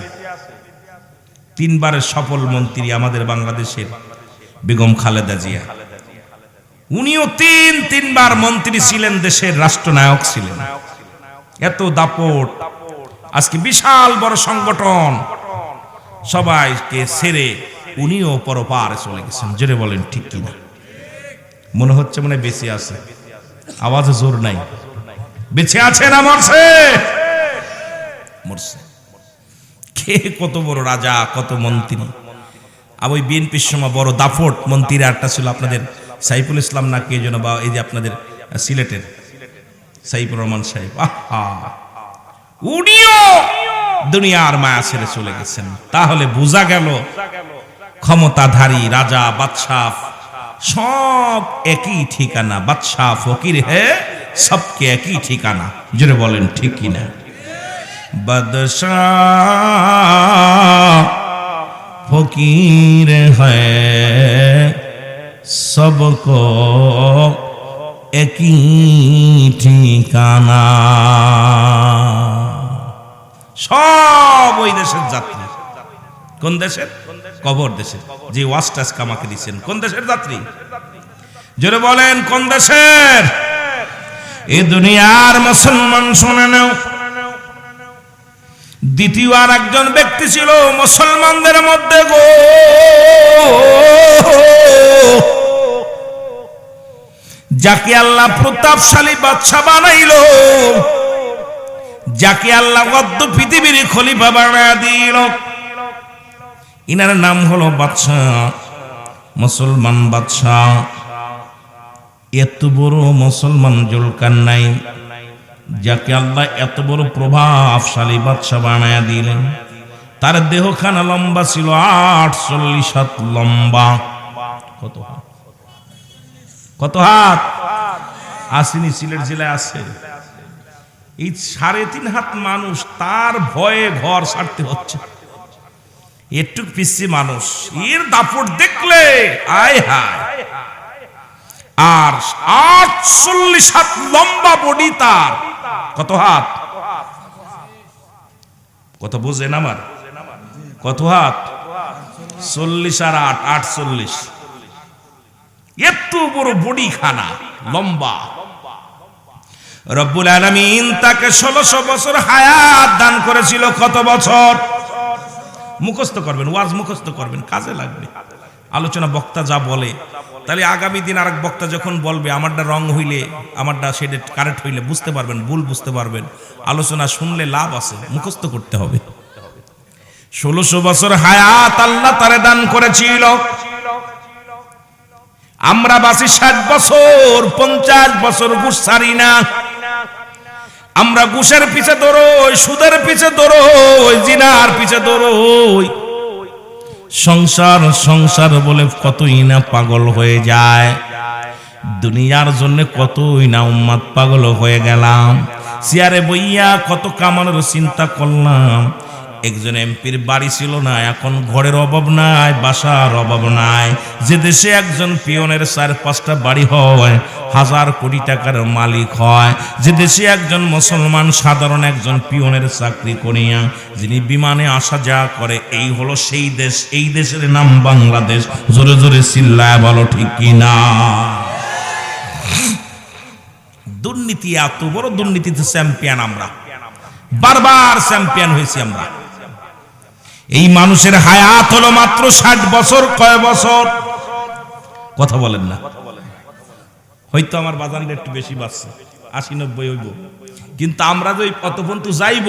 তিনবারের সফল মন্ত্রী আমাদের বাংলাদেশের বেগম খালেদা জিয়া, উনিও তিনবার মন্ত্রী ছিলেন, দেশের রাষ্ট্রনায়ক ছিলেন। এত দাপট, আজকে বিশাল বড় সংগঠন, সবাইকে ছেড়ে উনিও পরপারে চলে গেছেন। জোরে বলেন ঠিক কিনা? মনে হচ্ছে মনে বেঁচে আছে, আওয়াজে জোর নাই। বেঁচে আছে না মরছে? মরছে। কে কত বড় রাজা, কত মন্ত্রী। আর ওই বিএনপির সময় বড় দাপট মন্ত্রী একটা ছিল আপনাদের সাইফুল ইসলাম না কে যেন, বা এই যে আপনাদের সিলেটের সাইফুর রহমান সাহেব, উনিও দুনিয়ার মায়া ছেড়ে চলে গেছেন। তাহলে বোঝা গেল ক্ষমতাধারী রাজা বাদশাহ সব একই ঠিকানা, বাদশাহ ফকির হে সবকে একই ঠিকানা। জোরে বলেন ঠিক কিনা? বাদশাহ ফকির হ্যায় সবকো একই ঠিকানা। সব ওই দেশের যাত্রী। কোন দেশের? কবর দেশের। যে ওয়াস্টাস কামাকে দিচ্ছেন কোন দেশের যাত্রী? জোরে বলেন কোন দেশের? এই দুনিয়ার মুসলমান শুনে নাও, দ্বিতীয় আর একজন ব্যক্তি ছিল মুসলমানদের মধ্যে গো, যাকে আল্লাহ প্রতাপশালী বাদশা বানাইলো, যাকে আল্লাহ অদ্য পৃথিবীর খলিফা বানায়া দিল। ইনার নাম হলো বাদশা, মুসলমান বাদশা। এত বড় মুসলমান জুলকারনাইন, যাকে আল্লাহ এত বড় প্রভাবশালী বাদশা বানায়া দিলেন। তার দেহখানা লম্বা ছিল 48 হাত লম্বা। কত হাত? কত হাত? আসেনি? সিলেট জেলায় আছে। এই 3.5 হাত মানুষ, তার ভয়ে ঘর ছাড়তে হচ্ছে। একটু পিসি মানুষ, এর দাপট দেখলে আয় হায়। আর 48 হাত লম্বা বডি তার। কত হাত? কত বুঝেন আমার? কত হাত? 40 আর 8 48। এত বড় বডি খানা লম্বা। রব্বুল আলামিন তাকে 1600 বছর হায়াত দান করেছিল। কত বছর? মুখস্থ করবেন, ওয়াজ মুখস্থ করবেন, কাজে লাগবে। আলোচনা বক্তা যা বলে, তাহলে আগামী দিন আরেক বক্তা যখন বলবে আমারটা রং হইলে, আমারটা সেটা কারেক্ট হইলে বুঝতে পারবেন, ভুল বুঝতে পারবেন। আলোচনা শুনলে লাভ আছে, মুখস্থ করতে হবে। 1600 বছর হায়াত আল্লাহ তারে দান করেছিল। আমরা বাঁচি 60 বছর, 50 বছর ঘুষ ছাড়ি না। আমরা ঘুষের পিছে দৌড়ই, সুদের পিছে দৌড়ই, জিনার পিছে দৌড়ই। সংসার সংসার বলে কতই না পাগল হয়ে যায়। দুনিয়ার জন্য কতই না উম্মাদ পাগল হয়ে গেলাম। চেয়ারে বইয়া কত কামানোর চিন্তা করলাম। একজন এমপির বাড়ি ছিল না, এখন ঘরের অভাব নাই, বাসার অভাব নাই। যে দেশে একজন পিয়নের 4-5টা বাড়ি হয়, 1000 কোটি টাকার মালিক হয়। যে দেশে একজন মুসলমান সাধারণ একজন পিয়নের চাকরি করিয়া যিনি বিমানে আসা যাওয়া করে, এই হলো সেই দেশ। এই দেশের নাম বাংলাদেশ। জোরে জোরে চিল্লায় বলো ঠিক কিনা। দুর্নীতি, এত বড় দুর্নীতিতে চ্যাম্পিয়ন আমরা, বারবার চ্যাম্পিয়ন হয়েছি আমরা। এই মানুষের হায়াত হলো মাত্র 60 বছর। কয় বছর কথা বলেন না? হয়তো আমার বাজানটা একটু বেশি বাড়ছে, 80-90 হইব, কিন্তু আমরা যে পথপন্ত যাইব,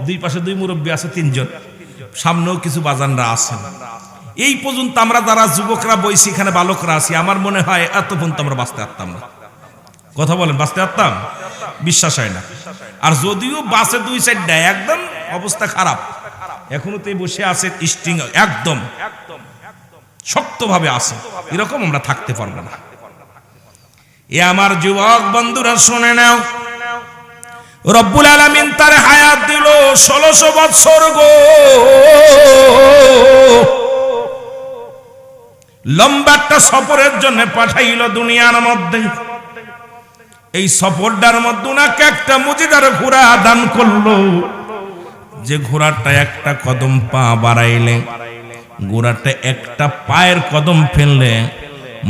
দুই পাশে 2 মুরব্বী আছে, 3 জন, সামনেও কিছু বাজানরা আছেন। এই পর্যন্ত আমরা যারা যুবকরা বইছি, এখানে বালকরা আছি, আমার মনে হয় এত পর্যন্ত আমরা বাঁচতে পারতাম না। কথা বলেন, বাঁচতে পারতাম? বিশ্বাস হয় না। আর যদিও বাসে 2-4টা একদম অবস্থা খারাপ, এখনো তো বসে আছে স্টিং একদম শক্তভাবে আছে, এরকম আমরা থাকতে পারবো না। এ আমার যুবক বন্ধুরা শুনে নাও, রব্বুল আলামিন তার হায়াত দিল 1600 বছর গো। লম্বা একটা সফরের জন্য পাঠাইল দুনিয়ার মধ্যে। এই সফরটার মধ্যে উনাকে একটা মুজিদার ঘোড়া দান করলো, যে ঘোড়াটা একটা কদম পা বাড়াইলে, ঘোড়াটা একটা পায়ের কদম ফেললে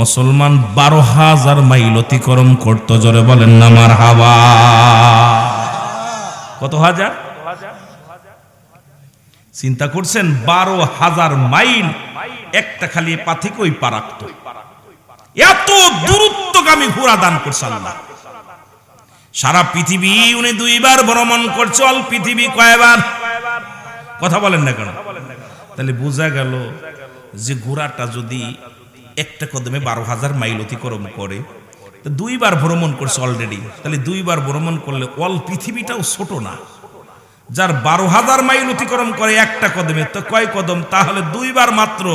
মুসলমান 12,000 মাইল অতিক্রম করত। জোরে বলেন না মারহাবা। কত হাজার? চিন্তা করছেন, 12,000 মাইল একটা খালি পাথিকই পা রাখত। এত দূরত্বগামী ঘোড়া দান করছে আল্লাহ। সারা পৃথিবী উনি 2 বার ভ্রমণ করছে। অল পৃথিবী কয়বার? কথা বলেন না কেন? তাহলে বোঝা গেল যে ঘোড়াটা যদি একটা কদমে 12,000 মাইল অতিক্রম করে, তো 2 বার ভ্রমণ করছে অলরেডি। তাহলে 2 বার ভ্রমণ করলে অল পৃথিবীটাও ছোট না। যার 12,000 মাইল অতিক্রম করে একটা কদমে, তো কয় কদম? তাহলে 2 বার মাত্র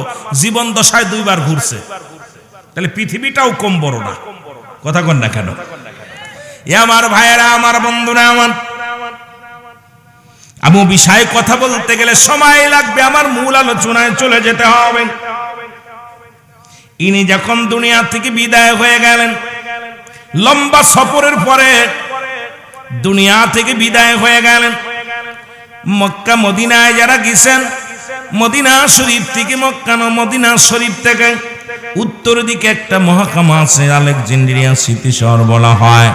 জীবন দশায় 2 বার ঘুরছে। তাহলে পৃথিবীটাও কম বড় না। কথা কন না কেন? আমার ভাইয়েরা, আমার বন্ধুরা, আমার আমি বিষয়ে কথা বলতে গেলে সময় লাগবে, আমার মূল আলোচনায় চলে যেতে হবে। ইনি যখন দুনিয়া থেকে বিদায় হয়ে গেলেন, লম্বা সফরের পরে দুনিয়া থেকে বিদায় হয়ে গেলেন, মক্কা মদিনায় যারা গেছেন, মদিনা শরীফ থেকে মদিনা শরীফ থেকে উত্তর দিকে একটা মহকুমা আছে, আলেকজান্দ্রিয়া সিটি শহর বলা হয়।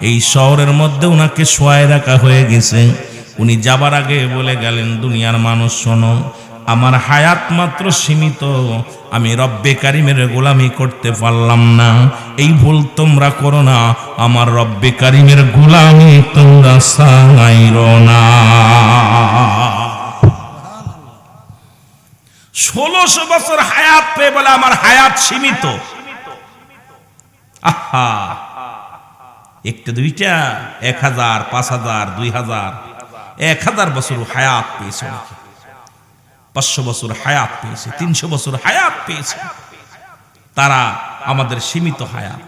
এই শহরের মধ্যে উনাকে শোয়ায় রাখা হয়ে গেছে। উনি যাবার আগে বলে গেলেন, দুনিয়ার মানুষ শোনো, আমার হায়াত মাত্র সীমিত, আমি রব্বে কারিমের গোলামি করতে পারলাম না। এই ভুল তোমরা করো না, আমার রব্বে কারিমের গোলামি তোমরা ছাইরো না। 1600 বছর হায়াত পেয়ে বলে আমার হায়াত সীমিত। আহা, একটা দুইটা, 1000, 5000, 2000, 1000 বছর হায়াত পেয়েছে, 500 বছর হায়াত পেয়েছে, 300 বছর হায়াত পেয়েছে। তারা আমাদের সীমিত হায়াত।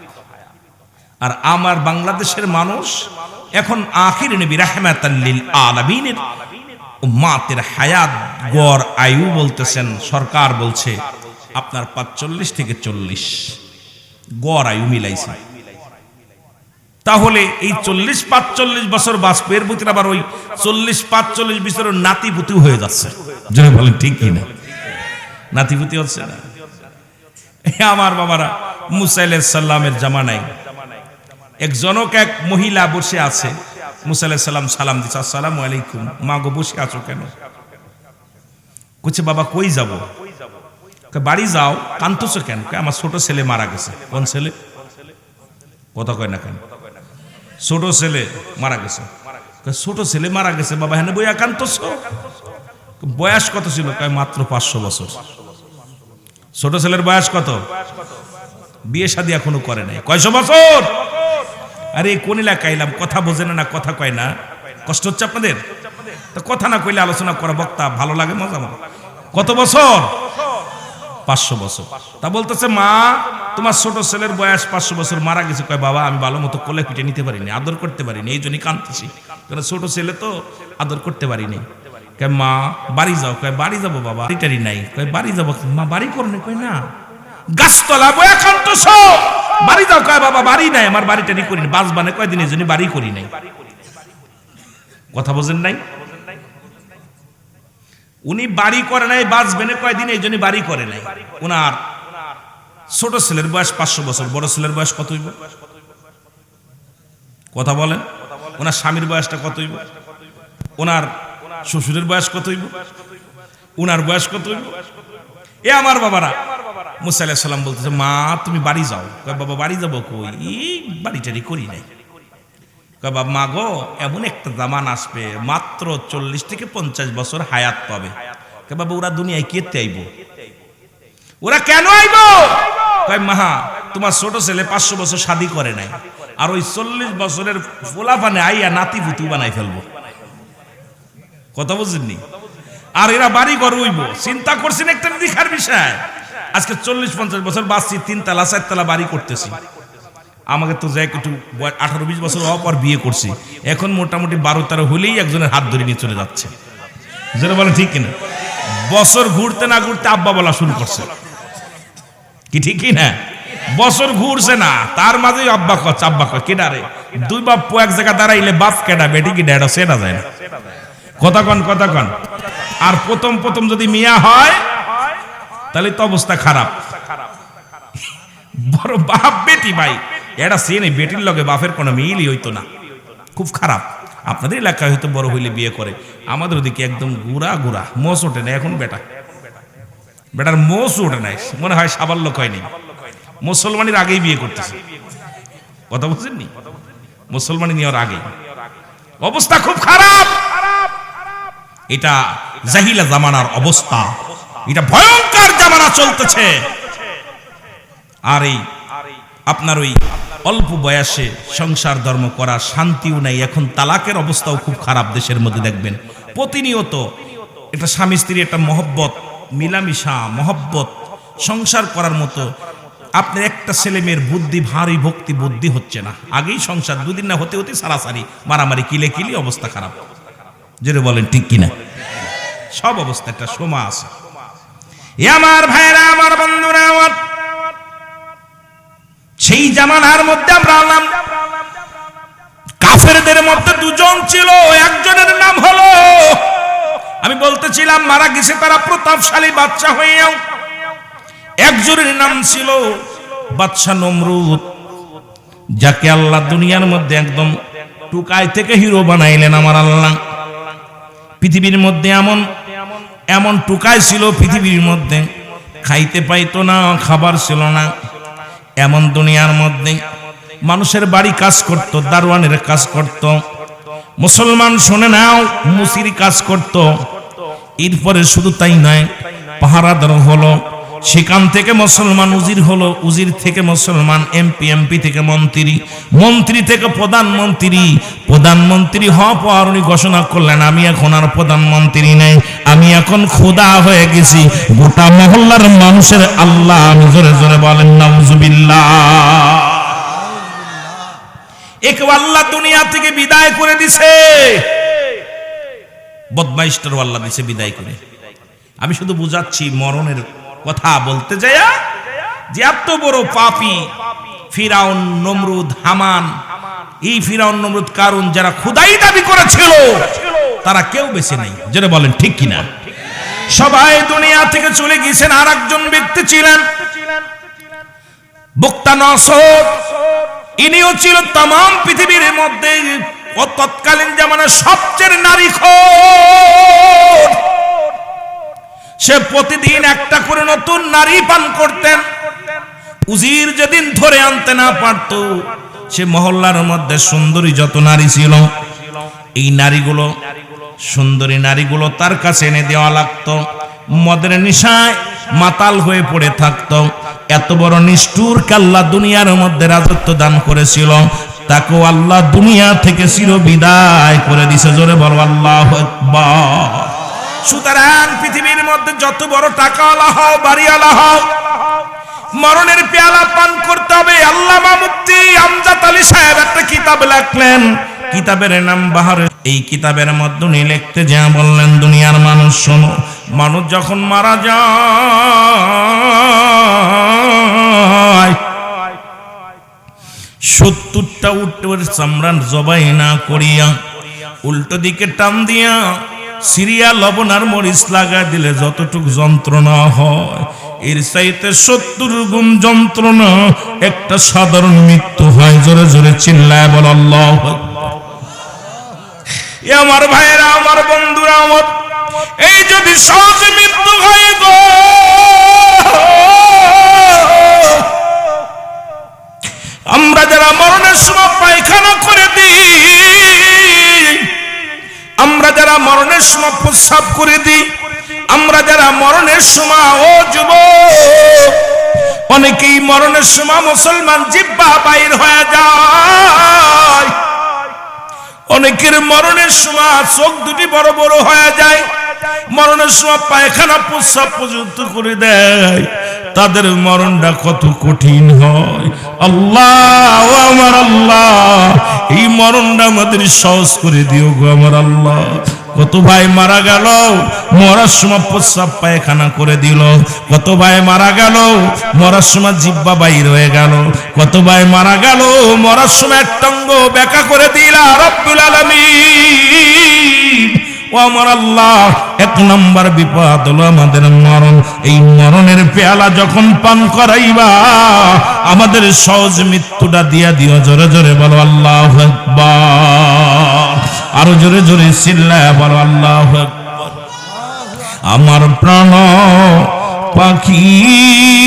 আর আমার বাংলাদেশের মানুষ এখন আখির নবী রাহমাতাল লিল আলামিনের উম্মতের হায়াত গড় আয়ু বলতেছেন, সরকার বলছে আপনার 45 থেকে 40 গড় আয়ু মিলাইছে। তাহলে এই 40-45 বছর বাঁচবে, এর ভিতরে আবার ওই 40-45 বছরের নাতিপুতি হয়ে যাচ্ছে। যদি বলেন ঠিক কিনা? নাতিপুতি হচ্ছে না। আমার বাবারা, মুসা আলাইহিস সালামের জামানায় এক জনক এক মহিলা বসে আছে। মুসা আলাইহিস সালাম সালাম দিচ্ছে, আসসালামু আলাইকুম। মা গো, বসে আছো কেন? কইছে, বাবা কই যাব? বাড়ি যাও, কাঁদতেছো কেন? আমার ছোট ছেলে মারা গেছে। কোন ছেলে? কথা কয় না কেন? ছোট ছেলে মারা গেছে। ছোট ছেলে মারা গেছে বাবা, হ্যাঁ বইয়া কাঁদতেছো? বয়স কত ছিল? কয় মাত্র 500 বছর। ছোট ছেলের বয়স কত? বিয়ে শাদী এখনো করে নাই। কয়শো বছর? আরে কোন এলাকায় এলাম, কথা বোঝে না, কথা কয় না, কষ্ট হচ্ছে আপনাদের? তো কথা না কইলে আলোচনা করা বক্তা ভালো লাগে, মজা মজা। কত বছর? 500 বছর। তা বলতেছে মা তোমার ছোট ছেলের বয়স 500 বছর, মারা গেছে। কয় বাবা আমি ভালো মতো কোলে পিঠে নিতে পারিনি, আদর করতে পারিনি, এই জন্যই কাঁদতেছি, কারণ ছোট ছেলে তো আদর করতে পারিনি। কয় মা বাড়ি যাও। কয় বাড়ি যাবো বাবা, বাড়িটারি নাই। কয় বাড়ি যাবো। মা বাড়ি করনি। কয় না, গাছতলা বয়াকান্ত সব বাড়ি যাও। কয় বাবা বাড়ি নাই, আমার বাড়িটারি করিনি, বাস বানে কয়দিন, এই জন্য বাড়ি করি নাই। কথা বোঝেন নাই? উনি বাড়ি করে নাই, বাঁচবেন কয়দিন, এই জন্য বাড়ি করে নাই। ওনার ছোট ছেলের বয়স 500 বছর, বড় ছেলের বয়স কত হইব? কথা বলেন। ওনার স্বামীর বয়সটা কত হইব? ওনার শ্বশুরের বয়স কত হইব? ওনার বয়স কত হইব? এ আমার বাবারা, মুসা আলাইহিস সালাম বলতেছে মা তুমি বাড়ি যাও। কয় বাবা বাড়ি যাবো কই, এই বাড়িটারি করি নাই। কয় বাবা মা গো এমন একটা জামান আসবে মাত্র 40 থেকে 50 বছর হায়াত পাবে। কয় বাবা ওরা দুনিয়ায় কেতে আইব? ওরা কেন আইব? কয় মা তোমার ছোট ছেলে 500 বছর শাদী করে নাই, আর ওই 40 বছরের ফোলাফানে আইয়া নাতি পুতু বানাই ফেলবো। কথা বুঝেননি? আর এরা বাড়ি ঘর হইব। চিন্তা করছেন একটা দেখার বিষয়? আজকে 40-50 বছর বাঁচছি, 3 তলা 4 তলা বাড়ি করতেছি। আমাকে তো যাই একটু 18-20 বছর হওয়ার পর বিয়ে করছি, এখন মোটামুটি 12-13 হলেই একজনের হাত ধরে নিয়ে চলে যাচ্ছে। যেটা বলেন ঠিক কিনা? বছর ঘুরতে না ঘুরতে আব্বা বলা শুরু করছে, কি ঠিক কিনা? বছর ঘুরছে না, তার মাঝেই আব্বা কচ্ছে, আব্বা কয় কেডা রে? দুই বাপ এক জায়গা দাঁড়াইলে বাপ কেডা বেটি কিডা এটা সেটা যায় না। কথা কন, কথা কন। আর প্রথম যদি মিয়া হয় তাহলে তো অবস্থা খারাপ। বড় বাপ বেটি ভাই এটা সেনে বেটির লগে বাপের কোনো মিলই হইতো না, খুব খারাপ। আপনাদের এলাকায় হয়তো বড় হইলে বিয়ে করে, আমাদের ওদিকে একদম গুড়া গুড়া, মোষ ওঠে না এখন। বেটার মোষ ওঠে নাই, মনে হয় সাবার লোক হয়নি, মুসলমানের আগেই বিয়ে করতেছে। কথা বুঝছেননি? মুসলমানি নেওয়ার আগে অবস্থা খুব খারাপ। এটা জাহিলা জামানার অবস্থা, এটা ভয়ঙ্কর জামানা চলতেছে। আর এই আপনার ওই অল্প বয়সে সংসার ধর্ম করা শান্তিও নাই। এখন তালাকের অবস্থাও খুব খারাপ দেশের মধ্যে, দেখবেন প্রতিনিয়ত। এটা স্বামী স্ত্রী একটা মহব্বত, মিলামিশা মহব্বত সংসার করার মতো আপনার একটা ছেলে মেয়ের বুদ্ধি, ভারী ভক্তি বুদ্ধি হচ্ছে না। আগেই সংসার 2 দিন না হতে হতে সারাসারি মারামারি, কিলে কিলি, অবস্থা খারাপ। যেটা বলেন ঠিক কিনা? সব অবস্থা একটা সময় আছে। আমার ভাইরা, আমার বন্ধুরা, আমার সেই জামানার মধ্যে আমরা আলাম। কাফেরদের মধ্যে 2 জন ছিল, একজনের নাম হলো, আমি বলতেছিলাম মারা গেছে তারা প্রতাপশালী বাদশা হয়েও, একজনের নাম ছিল বাদশা নমরুদ, যাকে আল্লাহ দুনিয়ার মধ্যে একদম টুকাই থেকে হিরো বানাইলেন। আমার আল্লাহ পৃথিবীর মধ্যে এমন টুকাই ছিল, পৃথিবীর মধ্যে খাইতে পাইতো না, খাবার ছিল না। এমন দুনিয়ার মধ্যে মানুষের বাড়ি কাজ করত, দারোয়ানের কাজ করত, মুসলমান শুনে নাও মুসির কাজ করত। এরপরে শুধু তাই নয়, পাহারাদার হলো, সেখান থেকে মুসলমান উজির হলো, উজির থেকে মুসলমান এমপি, এমপি থেকে মন্ত্রী, মন্ত্রী থেকে প্রধানমন্ত্রী, প্রধানমন্ত্রী হওয়ার পর উনি ঘোষণা করলেন আমি এখন আর প্রধানমন্ত্রী নেই, আমি এখন খোদা হয়ে গেছি গোটা মহল্লার মানুষের আল্লাহ। আমি জোরে জোরে বলেন নাউজুবিল্লাহ। এক আল্লাহ দুনিয়া থেকে বিদায় করে দিছে, বদমাইশটার আল্লাহ দিছে বিদায় করে। আমি শুধু বুঝাচ্ছি মরণের কথা বলতে যায়া যে এত বড় পাপী ফিরাউন, নমরুদ, হামান, এই ফিরাউন, নমরুদ, কারুন যারা খোদাই দাবি করেছিল তারা কেউ বেঁচে নেই। যেটা বলেন ঠিক কিনা? সবাই দুনিয়া থেকে চলে গেছেন। আর একজন ব্যক্তি ছিলেন বুকতানসর, ইনিও ছিল তাম পৃথিবীর মধ্যে তৎকালীন জামানার সবচেয়ে নারীখোর। সে প্রতিদিন একটা করে নতুন নারী পান করতেন। উজির যেদিন ধরে আনতে না পারত, সে মহল্লার মধ্যে সুন্দরী যত নারী ছিল এই নারীগুলো সুন্দরী নারীগুলো তার কাছে এনে দেওয়া লাগতো। মদের নেশায় মাতাল হয়ে পড়ে থাকতো। এত বড় নিষ্ঠুর আল্লাহ দুনিয়ার মধ্যে রাজত্ব দান করেছিল, তাকেও আল্লাহ দুনিয়া থেকে চিরবিদায় করে দিছে। জোরে বলো আল্লাহু আকবার। সুতরাং পৃথিবীর মধ্যে যত বড় টাকাওয়ালা হও, বাড়িওয়ালা হও, মরণের পেয়ালা পান করতে হবে। আল্লামা মুফতি আমজাদ আলী সাহেব একটা কিতাব লেখলেন, কিতাবের নাম বাহার। এই কিতাবের মধ্যে উনি লিখতে যা বললেন, দুনিয়ার মানুষ শোনো, মানুষ যখন মারা যায় 70টা উটের চামড়া জবাই না করিয়া উল্টো দিকে টান দিয়া সিরিয়া লবণ আর মরিচ লাগা দিলে যতটুকু যন্ত্রণা হয়, এর চাইতে 70 গুণ যন্ত্রণা একটা সাধারণ মৃত্যু হয়। জোরে জোরে চিল্লায় বল আল্লাহু আকবার। আমার ভাইয়েরা, আমার বন্ধুরা, আমার এই যদি সহজ মৃত্যু হয় গো, আমরা যারা মরণের সময় পায়খানা করে দিই, আমরা যারা মরণের সময় প্রস্রাব করে দিই, আমরা যারা মরণের সময়, ও যুবক, অনেকেই মরণের সময় মুসলমান জিহ্বা বাইর হয়ে যায়, অনেকের মরণের সময় চোখ দুটি বড় বড় হয়ে যায়, মরণের সময় পায়খানা প্রস্রাব পর্যন্ত করে দেয়। তাদের মরণটা কত কঠিন হয়। আল্লাহ, আমার আল্লাহ, এই মরণটা আমাদের সহজ করে দিও গো আমার আল্লাহ। কত ভাই মারা গেল, মরার সময় প্রস্রাব পায়খানা করে দিল। কত ভাই মারা গেল, মরার সময় জিহ্বা বাইর হয়ে গেল। কত ভাই মারা গেল, মরার সময় একটা অঙ্গ ব্যাকা করে দিলা। রব্বুল আলামিন, ও আমার আল্লাহ, 1 নম্বর বিপদ হলো আমাদের মরণ। এই মরণের পেয়ালা যখন পান করাইবা, আমাদের সহজ মৃত্যুটা দিয়া দিও। জোরে জোরে বলো আল্লাহু আকবার। আরো জোরে জোরে চিল্লায় বলো আল্লাহু আকবার। আমার প্রাণ পাখি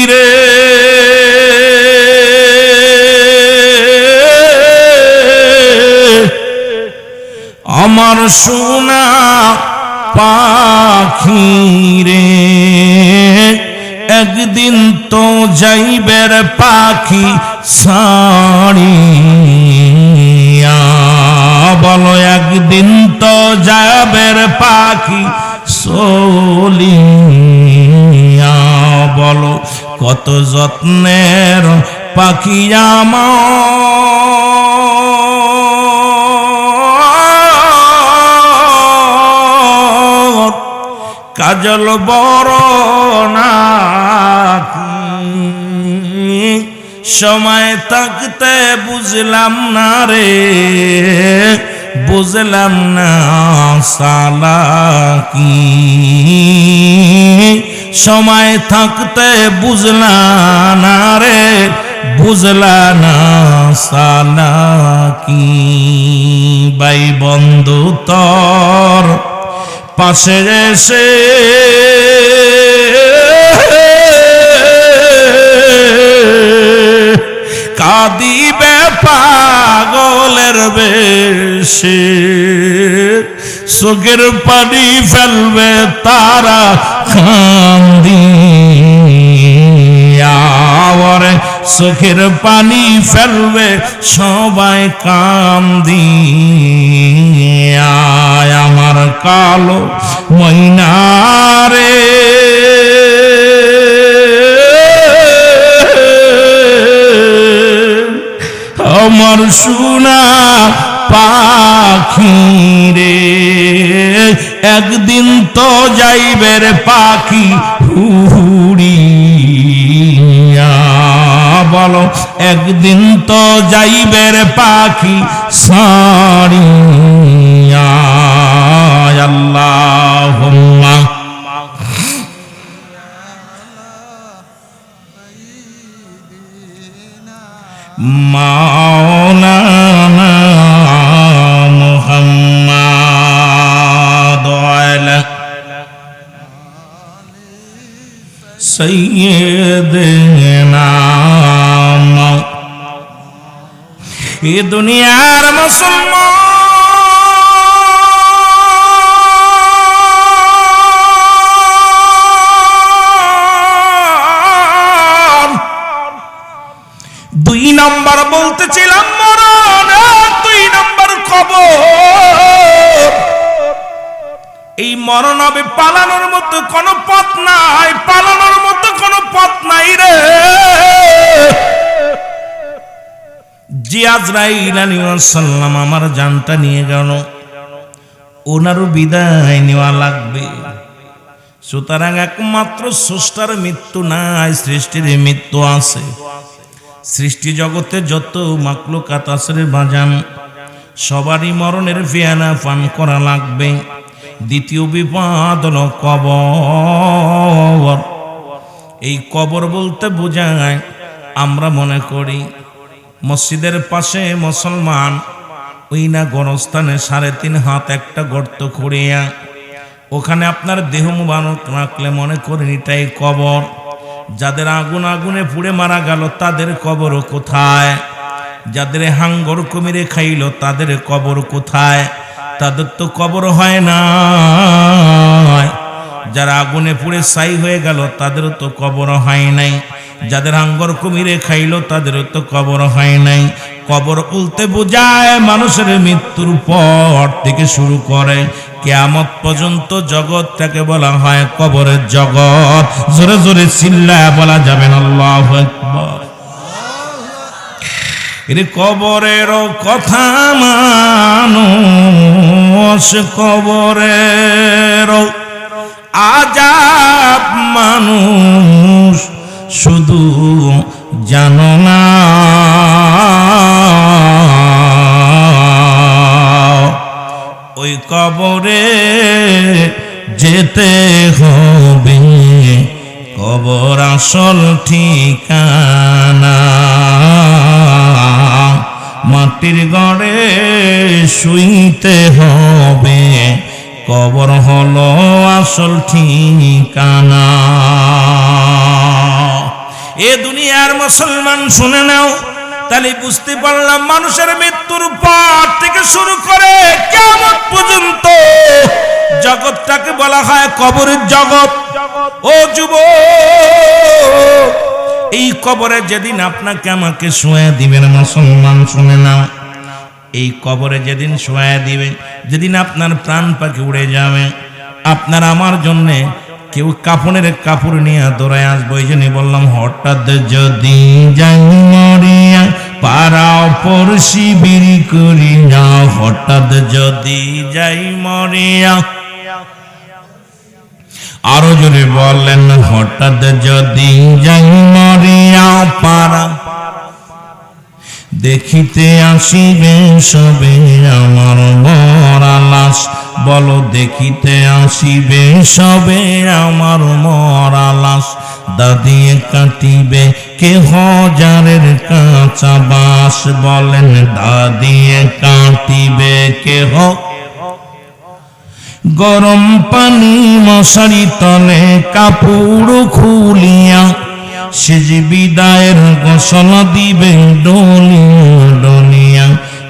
রে, আমার সোনা পাখি রে, একদিন তো যাইবের পাখি ছাড়িয়া। বলো একদিন তো যাবের পাখি চলিয়া। বলো কত যত্নের পাখি আমার, কাজল বড় নাকি, সময় থাকতে বুঝলাম না রে, বুঝলাম না চালাকি। সময় থাকতে বুঝলাম না রে, বুঝলা না চালাকি। ভাই বন্ধু তোর পাশে এসে কাঁদিবে পাগলের বেশে, চোখের পানি ফেলবে তারা কান্দিয়া। চোখের পানি ফেলবে সবাই কান্দিয়া। আমার কালো ময়নারে, আমার সোনা পাখি রে, একদিন তো যাইবের পাখি উড়িয়া। বলো একদিন তো যাইবের পাখি ছাড়িয়া। আল্লাহুম্মা মাওলানা মুহাম্মাদ আলা সাইয়্যিদিনা। এ দুনিয়ার মুসলমান নাম্বার বলতেছিলাম মরণ, 2 নাম্বার কবর। এই মরণ হবে পালানোর মতো কোনো পথ নাই, পালানোর মতো কোনো পথ নাই রে। জি আজরাইল আলাইহিস সালাম আমার জানটা নিয়ে গেল, ওনারও বিদায় নেওয়া লাগবে। সুতরাং একমাত্র স্রষ্টার মৃত্যু নাই, সৃষ্টির মৃত্যু আছে। সৃষ্টি জগতে যত মাখলুকাত আছে রে বাজান, সবারই মরণের ফিয়ানা পান করা লাগবে। দ্বিতীয় বিপদ হলো কবর। এই কবর বলতে বোঝায়, আমরা মনে করি মসজিদের পাশে মুসলমান ওই না গণস্থানে 3.5 হাত একটা গর্ত খুঁড়িয়া ওখানে আপনার দেহ মুবারক রাখলে মনে করেন এটাই কবর। যাদের আগুনে পুড়ে মারা গেল তাদের কবর কোথায়? যাদের হাঙ্গর কুমিরে খাইল তাদের কবর কোথায়? তাদের তো কবর হয় না। যারা আগুনে পুড়ে ছাই হয়ে গেল তাদেরও তো কবর হয় নাই। যাদের হাঙ্গর কুমিরে খাইল তাদেরও তো কবর হয় নাই। কবর বলতে বোঝায় মানুষের মৃত্যুর পর থেকে শুরু করে কিয়ামত পর্যন্ত জগৎটাকে বলা হয় কবরের জগৎ। জোরে জোরে চিল্লায় বলা যাবে না আল্লাহু আকবার। এর কবরের কথা মানুষ, কবরের আযাব মানুষ শুধু জানো না। ওই কবরে যেতে হবে, কবর আসল ঠিকানা। মাটির ঘরে শুইতে হবে, কবর হলো আসল ঠিকানা। এ দুনিয়ার মুসলমান শুনে নাও, তাহলে বুঝতে পারলাম মানুষের মৃত্যুর পর থেকে শুরু করে কিয়ামত পর্যন্ত জগৎটাকে বলা হয় কবরের জগৎ। ও যুবক, এই কবরে যেদিন আপনাকে আমাকে শোয়া দিবেন মুসলমান শুনে নাও, এই কবরে যেদিন শোয়া দিবে, যেদিন আপনার প্রাণ পাখি উড়ে যাবে, আপনার আমার জন্য কেউ কাফনের কাপড় নিয়ে দৌড়ায় আসবো। এই জন্য বললাম হঠাৎ যদি যাই মরিয়া পাড়াও পড়শি বিড়ি করি না, হঠাৎ যদি যাই মরিয়া। আরো জোরে বলেন হঠাৎ যদি যাই মরিয়া পাড়া দেখিতে আসিবে সবে আমার মরা লাশ। বলো দেখিতে আসিবে সবে আমার মরা লাশ। দাদিয়ে কাটিবে কে হাজারের কাঁচা বাঁশ। বলেন দাদিয়ে কাটিবে কে গরম পানি মশারি তলে কাপড় খুলিয়া, সে যে বিদায়ের গোসল দিবে ডলিয়া ডলিয়া।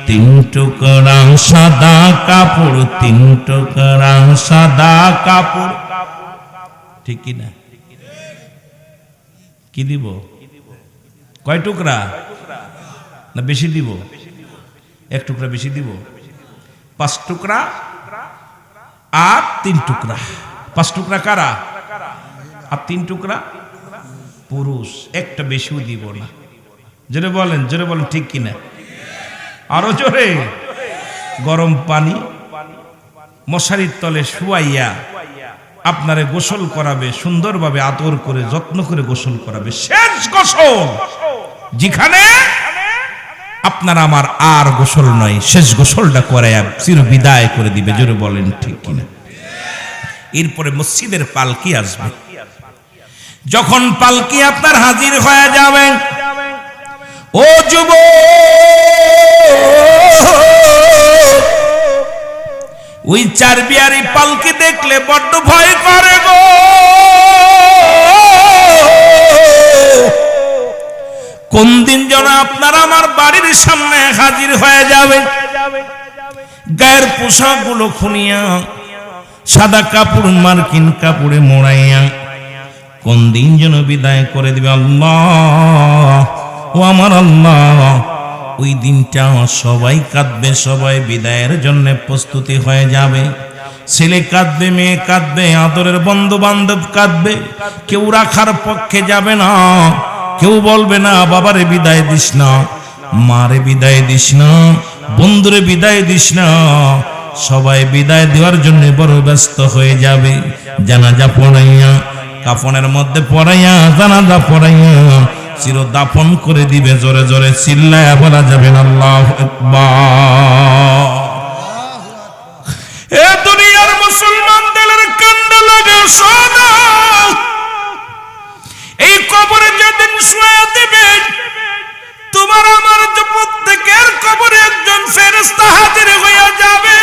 3 টুকরা সাদা কাপড়, 3 টুকরা সাদা কাপড়। ঠিক কি না? কি দিব? কয় টুকরা না বেশি দিব? 1 টুকরা বেশি দিব। 5 টুকরা আর 3 টুকরা। 5 টুকরা কারা? আর 3 টুকরা পুরুষ। একটা বেশিও দিব না। জোরে বলেন, জোরে বলেন ঠিক কিনা? আরো জোরে। গরম পানি মশারির তলে শুয়াইয়া আপনারে গোসল করাবে, সুন্দরভাবে আদর করে যত্ন করে গোসল করাবে। শেষ গোসল যেখানে আপনার আমার আর গোসল নয়, শেষ গোসলটা করে চির বিদায় করে দিবে। জোরে বলেন ঠিক কিনা? এরপরে মসজিদের পালকি আসবে। যখন পালকি আপনার হাজির হয়ে যাবে, ও যুবক, ওই চারবিয়ারি পালকি দেখলে বড্ড ভয় করে গো। কোন দিন যেন আপনার আমার বাড়ির সামনে হাজির হয়ে যাবে, গায়ের পোশাকগুলো খুনিয়া সাদা কাপড় মার্কিন কাপড়ে মোড়াইয়া কোন দিন যেন বিদায় করে দিবে। আল্লাহ ও আমার আল্লাহ, ওই দিনটা সবাই কাঁদবে, সবাই বিদায়ের জন্য প্রস্তুতি হয়ে যাবে। ছেলে কাঁদবে, মেয়ে কাঁদবে, আদরের বন্ধু বান্ধব কাঁদবে, কেউ রাখার পক্ষে যাবে না, কেউ বলবে না বাবারে বিদায় দিস না, মারে বিদায় দিস না, বন্ধুরে বিদায় দিস না। সবাই বিদায় দেওয়ার জন্য বড় ব্যস্ত হয়ে যাবে। জানাজা পড়াইয়া, কাফনের মধ্যে পড়াইয়া, জানাজা পড়াইয়া চির দাফন করে দিবে। জোরে জোরে চিল্লায়া বলা যাবে না আল্লাহু আকবার। এ দুনিয়ার মুসলমানদের কান্না লাগে শোনো, এই কবরে যেদিন শুয়ে দিবে, তোমার আমার যে প্রত্যেকের কবরে একজন ফেরেশতা হাজির হয়ে যাবে।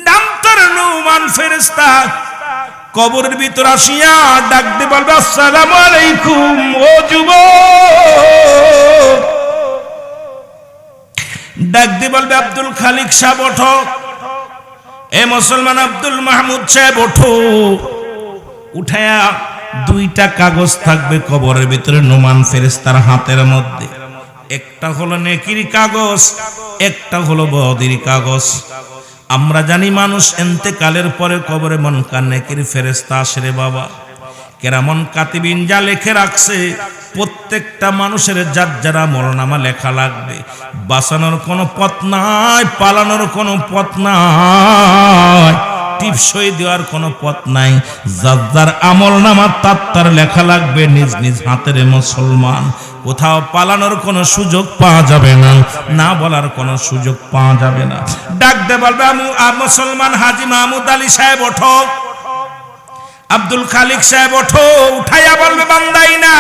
নাম তার নুমান ফেরেশতা। কবরের ভিতর আসিয়া ডাক দিয়ে বলবে আসসালামু আলাইকুম ও যুবক। ডাক দিয়ে বলবে আব্দুল খালিক সাহেব ওঠো। এ মুসলমান আব্দুল মাহমুদ সাহেব ওঠো। উঠায়া দুইটা কাগজ থাকবে কবরের ভিতরে নুমান ফেরেশতার হাতের মধ্যে। একটা হলো নেকির কাগজ, একটা হলো বদির কাগজ। আমরা জানি মানুষ ইন্তেকালের পরে কবরে মুনকার নেকির ফেরেশতা আসে রে বাবা। কেরামন কাতিবিন যা লিখে রাখছে, প্রত্যেকটা মানুষের যার যারা আমলনামা লেখা লাগবে। বাঁচানোর কোনো পথ নাই, পালানোর কোনো পথ নাই, টিপসই দেওয়ার কোনো পথ নাই। যার যার আমলনামা তার লেখা লাগবে নিজ নিজ হাতের মুসলমান। কোথাও পালানোর কোনো সুযোগ পাওয়া যাবে না, না বলার কোনো সুযোগ পাওয়া যাবে না। ডাক দে বলবে মুসলমান হাজী মাহমুদ আলী সাহেব ওঠো, আব্দুল খালিক সাহেব ওঠো। উঠাইয়া বলবে বান্দাই না,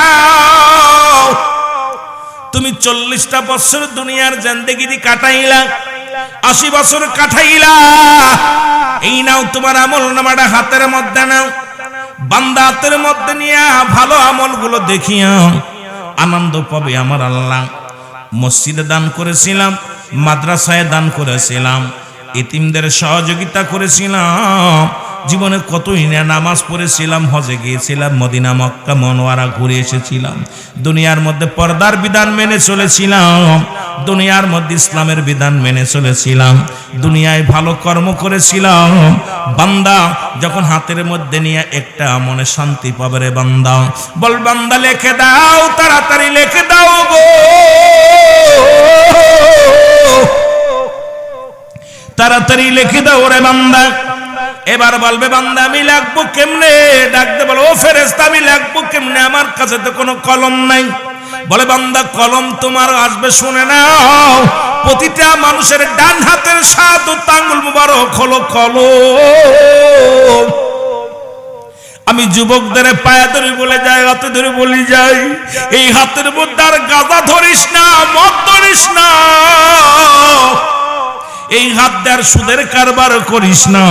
তুমি 40টা বছর দুনিয়ার জিন্দেগি কাটাইলা, 80 বছর কাটাইলা, এই নাও তোমার আমলনামাটা হাতের মধ্যে নাও। বান্দা হাতের মধ্যে নিয়ে ভালো আমলগুলো দেখিয়া আনন্দ পাবে আমার আল্লাহ। মসজিদে দান করেছিলাম, মাদ্রাসায় দান করেছিলাম, এতিমদের সহযোগিতা করেছিলাম, জীবনে কতই না নামাজ পড়েছিলাম, হজে গিয়েছিলাম, মদিনা মক্কা মনোয়ারা ঘুরে এসেছিলাম, দুনিয়ার মধ্যে পর্দার বিধান মেনে চলেছিলাম, দুনিয়ার মধ্যে ইসলামের বিধান মেনে চলেছিলাম, দুনিয়ায় ভালো কর্ম করেছিলাম। বান্দা যখন হাতের মধ্যে নিয়ে একটা মনে শান্তি পাবে রে বান্দা, বল বান্দা লিখে দাও, তাড়াতাড়ি লিখে দাও গো, তাড়াতাড়ি লিখে দাও রে বান্দা। এবার বলবে বান্দা আমি লিখবো কেমনে? ডাকতে বলো ও ফেরেশতা আমি লিখবো কেমনে, আমার কাছে তো কোনো কলম নাই। বলে বান্দা কলম তোমার আসবে, শুনে নাও, প্রতিটা মানুষের ডান হাতের 7 আঙ্গুল মুবারক হলো কলম। আমি যুবকদের পায়ে ধরে বলে যাই, হাতে ধরে বলি যাই, এই হাতের মধ্যে আর গাঁজা ধরিস না, মদ ধরিস না, এই হাত দিয়ে আর সুদের কারবার করিস না,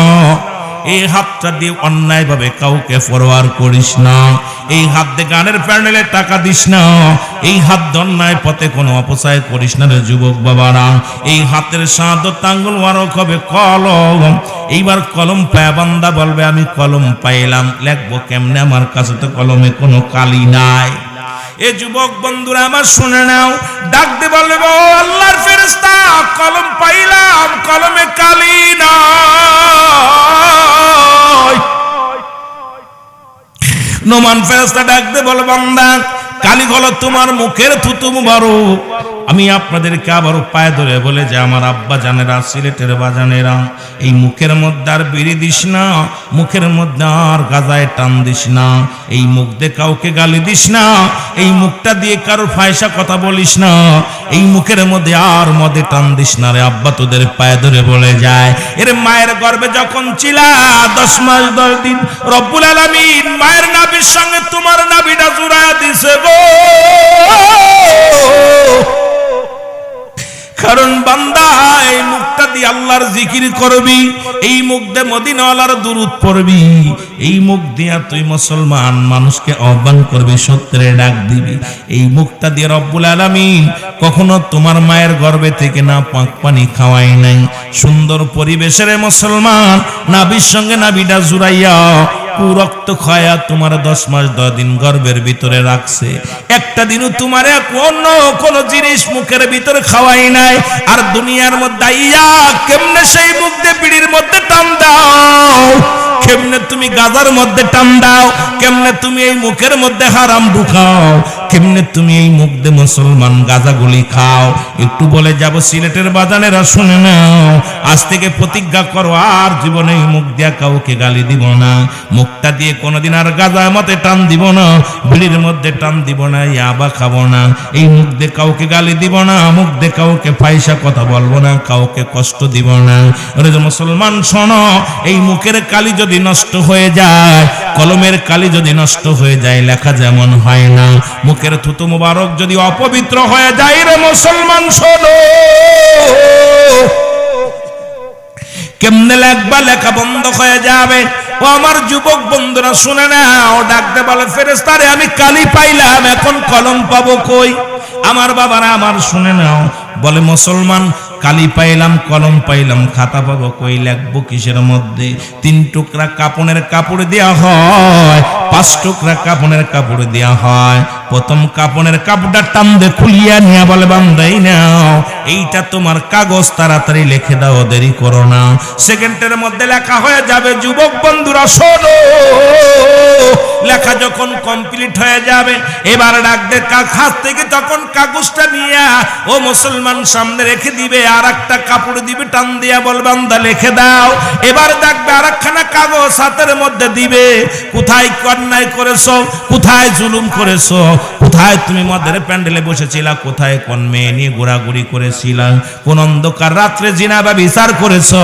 এই হাতটা দিয়ে অন্যায় ভাবে কাউকে ফরওয়ার্ড করিস না, এই হাত দিয়ে গানের প্যান্ডেলে টাকা দিস না, এই হাত দিয়ে অন্যায় পথে কোনো অপচয় করিস না রে যুবক বাবারা। এই হাতের 7 আঙ্গুল মুবারক হবে কলম। এইবার কলম পায় বান্দা বলবে আমি কলম পাইলাম, লিখবো কেমনে, আমার কাছে তো কলমে কোনো কালি নাই। এ যুবক বন্ধুরা আমার শুনে নাও, ডাক দিয়ে বলবে ও আল্লাহর ফেরেশতা কলম পাইলাম, কলমে কালি নাই। নোমান ফেরেশতা ডাক দিয়ে বলে বান্দা কালি হলো তোমার মুখের থুতু মুবারক। আমি আপনাদেরকে আবারও পায়ে ধরে বলে যে আমার আব্বা জানেরা, সিলেটের বাজানেরা, এই মুখের মধ্যে আর বিড়ি দিস না, মুখের মধ্যে আর গাজায় টান দিস না, এই মুখ দিয়ে কাউকে গালি দিস না, এই মুখটা দিয়ে কারোর ফায়সা কথা বলিস না, এই মুখের মধ্যে আর মদে টান দিস না রে আব্বা, তোদের পায়ে ধরে বলে যায়। এর মায়ের গর্ভে যখন ছিলা 10 মাস 10 দিন রব্বুল আলামিন মায়ের নাভির সঙ্গে তোমার নাভিটা জুড়ায়া দিছে গো। কারণ বান্দা এই মুখটা দিয়ে আল্লাহর জিকির করবি, এই মুখ দিয়ে মদিনাওয়ালার দুরূদ পড়বি, এই মুখ দিয়ে তুই মুসলমান মানুষকে আহ্বান করবি, সত্যের ডাক দিবি। এই মুখটা দিয়ে রব্বুল আলামিন কখনো তোমার মায়ের গর্ভে থেকে না পাক পানি খাওয়াই নাই। সুন্দর পরিবেশের মুসলমান নাভির সঙ্গে নাভিটা জুড়াইয়া কুরক্ত খায়া তোমার 10 মাস 10 দিন গর্ভের ভিতরে রাখছে, একটা দিনও তোমার কোনো জিনিস মুখের ভিতরে খাওয়াই নাই, আর দুনিয়ার মধ্যে আইয়া কেমনে সেই মুখ দিয়ে বিড়ির মধ্যে টান দাও, কেমনে তুমি গাজার মধ্যে টান দাও, কেমনে তুমি এই মুখের মধ্যে হারাম ঢুকাও, কেমনে তুমি এই মুখ দিয়ে মুসলমান গাজাগুলি খাও। একটু বলে যাব সিলেটের বাজানেরা শুনে নাও, আজ থেকে প্রতিজ্ঞা করো আর জীবনে এই মুখ দিয়া কাউকে গালি দিব না, মুখটা দিয়ে কোনোদিন আর গাজার মধ্যে টান দিব না, বিড়ির মধ্যে টান দিব না, ইয়াবা খাবো না, এই মুখ দিয়ে কাউকে গালি দিব না, মুখ দিয়ে কাউকে পয়সা কথা বলবো না, কাউকে কষ্ট দিব না। ওরে যে মুসলমান শোনো, এই মুখের কালি যদি নষ্ট হয়ে যায়, কলমের কালি যদি নষ্ট হয়ে যায়, লেখা যেমন হয় না, মুখের থুতু মুবারক যদি অপবিত্র হয়ে যায়, রে মুসলমান শোনো, কেমনে লেখবা, লেখা বন্ধ হয়ে যাবে। ও আমার যুবক বন্ধুরা শুনে নাও, ডাকতে বলে ফেরেশতারে আমি কালি পাইলাম, এখন কলম পাবো কই? আমার বাবারা আমার শুনে নাও, বলে মুসলমান কালি পাইলাম, কলম পাইলাম, খাতা পাবো কই, লিখবো কিসের মধ্যে? 3 টুকরা কাপড়ের কাপড় দেয়া হয়, 5 টুকরা কাপড়ের কাপড় দেয়া হয়। প্রথম কাপড়ের কাপড়টা টান দিয়ে খুলিয়া নিয়ে বলে বান্দাই নাও, এইটা তোমার কাগজ, তাড়াতাড়ি লিখে দাও, দেরি করো না, সেকেন্ডের মধ্যে লেখা হয়ে যাবে। যুবক বন্ধুরা শোনো, লেখা যখন কমপ্লিট হয়ে যাবে, এবার ডাক দে হাত থেকে তখন কাগজটা নিয়ে ও মুসলমান সামনে রেখে দিবে, আর একটা কাপড় দিবে, টান দিয়া বল বান্দা লিখে দাও। এবার দেখবে আর একখানা কাগজ হাতের মধ্যে দিবে, কোথায় অন্যায় করেছো, কোথায় জুলুম করেছো, কোথায় তুমি মদের প্যান্ডেলে বসেছিলা, কোথায় কোন মেয়ে নিয়ে ঘোরাঘুরি করেছিলা, কোন অন্ধকার রাত্রে জিনা বা বিচার করেছো,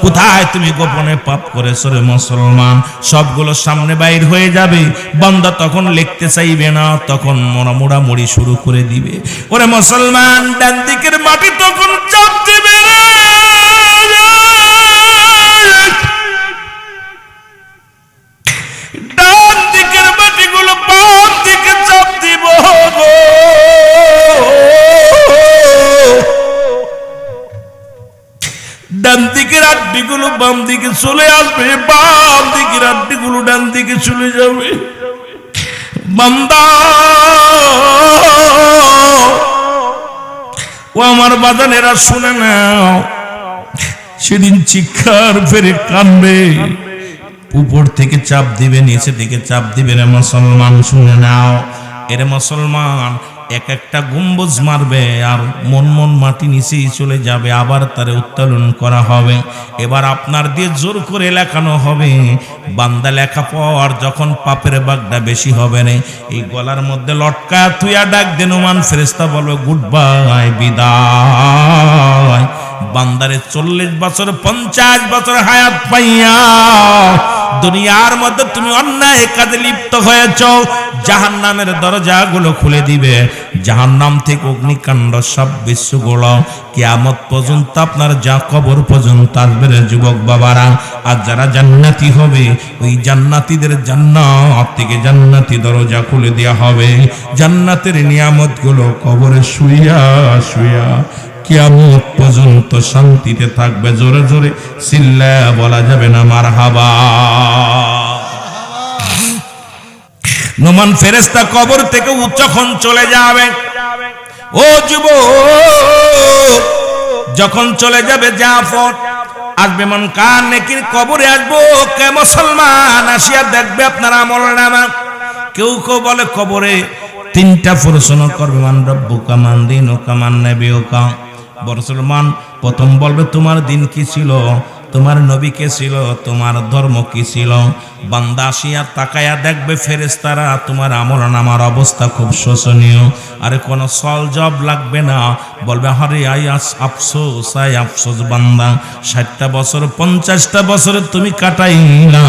কোথায় তুমি গোপনে পাপ করেছো, রে মুসলমান সবগুলো সামনে বাইর হয়ে যাবে। বান্দা তখন লিখতে চাইবে না, তখন মোড়ামুড়ি শুরু করে দিবে। ওরে মুসলমান, ডান দিকের মাটি তখন চাপ দিবে রে, ডান দিকের মাটিগুলো বাম দিকে চাপ দিব গো। ডান দিকের আড্ডিগুলো বাম দিকে চলে আসবে, বাম দিকের আড্ডিগুলো ডান দিকে চলে যাবে। বান্দা ও আমার বাজানেরা শুনে নাও, সেদিন চিৎকার ফেরে কানবে, উপর থেকে চাপ দিবে, নিচে থেকে চাপ দিবে। রে মুসলমান শুনে নাও, এরে মুসলমান এক একটা গম্বুজ মারবে, আর মন মাটি নিচেই চলে যাবে, আবার তারে উত্তোলন করা হবে। এবার আপনার দিয়ে জোর করে লেখানো হবে। বান্দা লেখা পর যখন পাপের বাগটা বেশি হবে না, এই গলার মধ্যে লটকা তুইয়া ডাক দেন মান, ফেরেশতা বলবে গুড বাই, বিদায়। বান্দারে 40 বছর 50 বছর হায়াত পাইয়া দুনিয়ার মধ্যে তুমি অন্যায় কাজে লিপ্ত হয়েছ, জাহান্নামের দরজাগুলো খুলে দিবে, জাহান্নাম থেকে অগ্নিকাণ্ড সব বিশ্বগুলো কিয়ামত পর্যন্ত আপনার যা কবর পর্যন্ত আসবে রে যুবক বাবারা। আর যারা জান্নাতি হবে, ওই জান্নাতীদের জান্নাত থেকে জান্নাতি দরজা খুলে দেওয়া হবে, জান্নাতের নিয়ামতগুলো কবরে শুইয়া শুইয়া কিয়ামত পর্যন্ত শান্তিতে থাকবে। জোরে জোরে চিল্লায়া বলা যাবে না মারহাবা। নোমান ফেরেশতা কবর থেকে যখন চলে যাবে, ও যুবক যখন চলে যাবে, জাফর আসবে মন কান নেকির কবরে আসবো, কে মুসলমান আসিয়া দেখবে আপনার আমলনামা। কেউ কেউ বলে কবরে 3টা প্রশ্ন করবে, মান রব্বুকা, মান দীনুকা, মান নবিয়ুকা। মুসলমান প্রথম বলবে তোমার দিন কি ছিল, তোমার নবী কে ছিল, তোমার ধর্ম কি ছিল। বান্দা আসিয়া তাকায়া দেখবে ফেরেশতারা তোমার আমলনামার অবস্থা খুব শোচনীয়, আরে কোনো সল জব লাগবে না, বলবে হরে আফসোস, আই আফসোস বান্দা, 60টা বছর 50টা বছর তুমি কাটাইলা,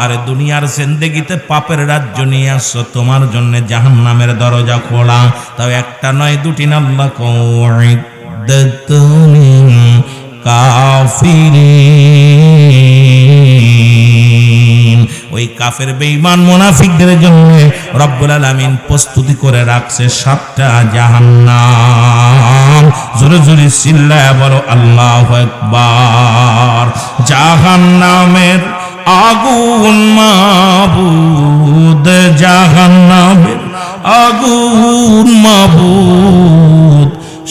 আরে দুনিয়ার জিন্দেগিতে পাপের রাজ্য নিয়ে আসছো, তোমার জন্য জাহান্নামের দরজা খোলা। তাও একটা নয়, 2টি না, আল্লাহ কওয়াইদ কাফিরিন, ওই কাফের বেঈমান মুনাফিকদের জন্য রব্বুল আলামিন প্রস্তুতি করে রাখছে 7টা জাহান্নাম। জোরে জোরে চিল্লায়া বলো আল্লাহু আকবার। জাহান্নামের আগুন মাবুদ, জাহান্নামের আগুন মাবুদ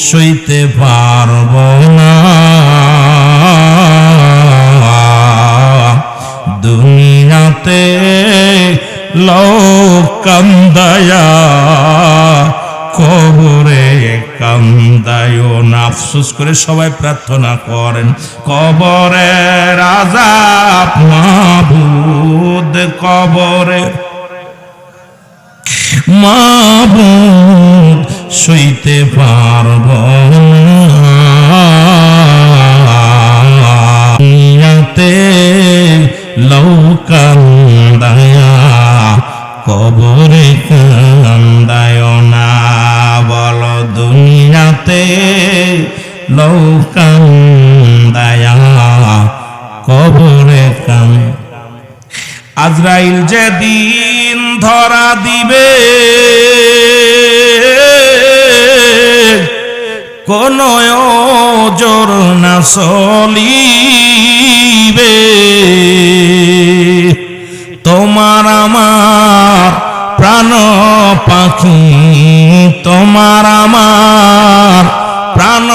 সইতে পারব না। দুনিয়াতে লোক কান্দায়া, কবরে কান্দায়ও না। আফসোস করে সবাই প্রার্থনা করেন, কবরের আযাব মাবুদ, কবরের মাবুদ সইতে পারব না। দুনিয়াতে লোক কান্দায়া, কবরে কান্দায় না। বলো দুনিয়াতে লোক কান্দায়া, কবরে কান্দায়। আজরাইল যেদিন ধরা দিবে, কোন ওজর না চলিবে। তোমার আমার প্রাণ পাখি, তোমার আমার প্রাণ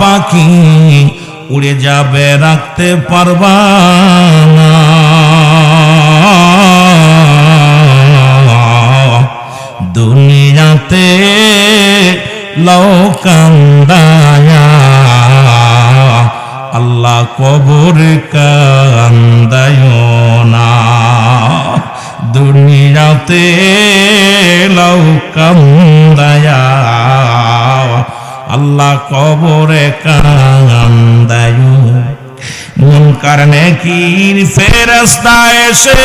পাখি উড়ে যাবে, রাখতে পারবা না। দুনিয়াতে লোক কান্দায়া, আল্লাহ কবরে কান্দায় না। দুনিয়াতে লোক কান্দায়া, আল্লাহ কবরে কান্দায়। মুনকার নেকির ফেরেশতা এসে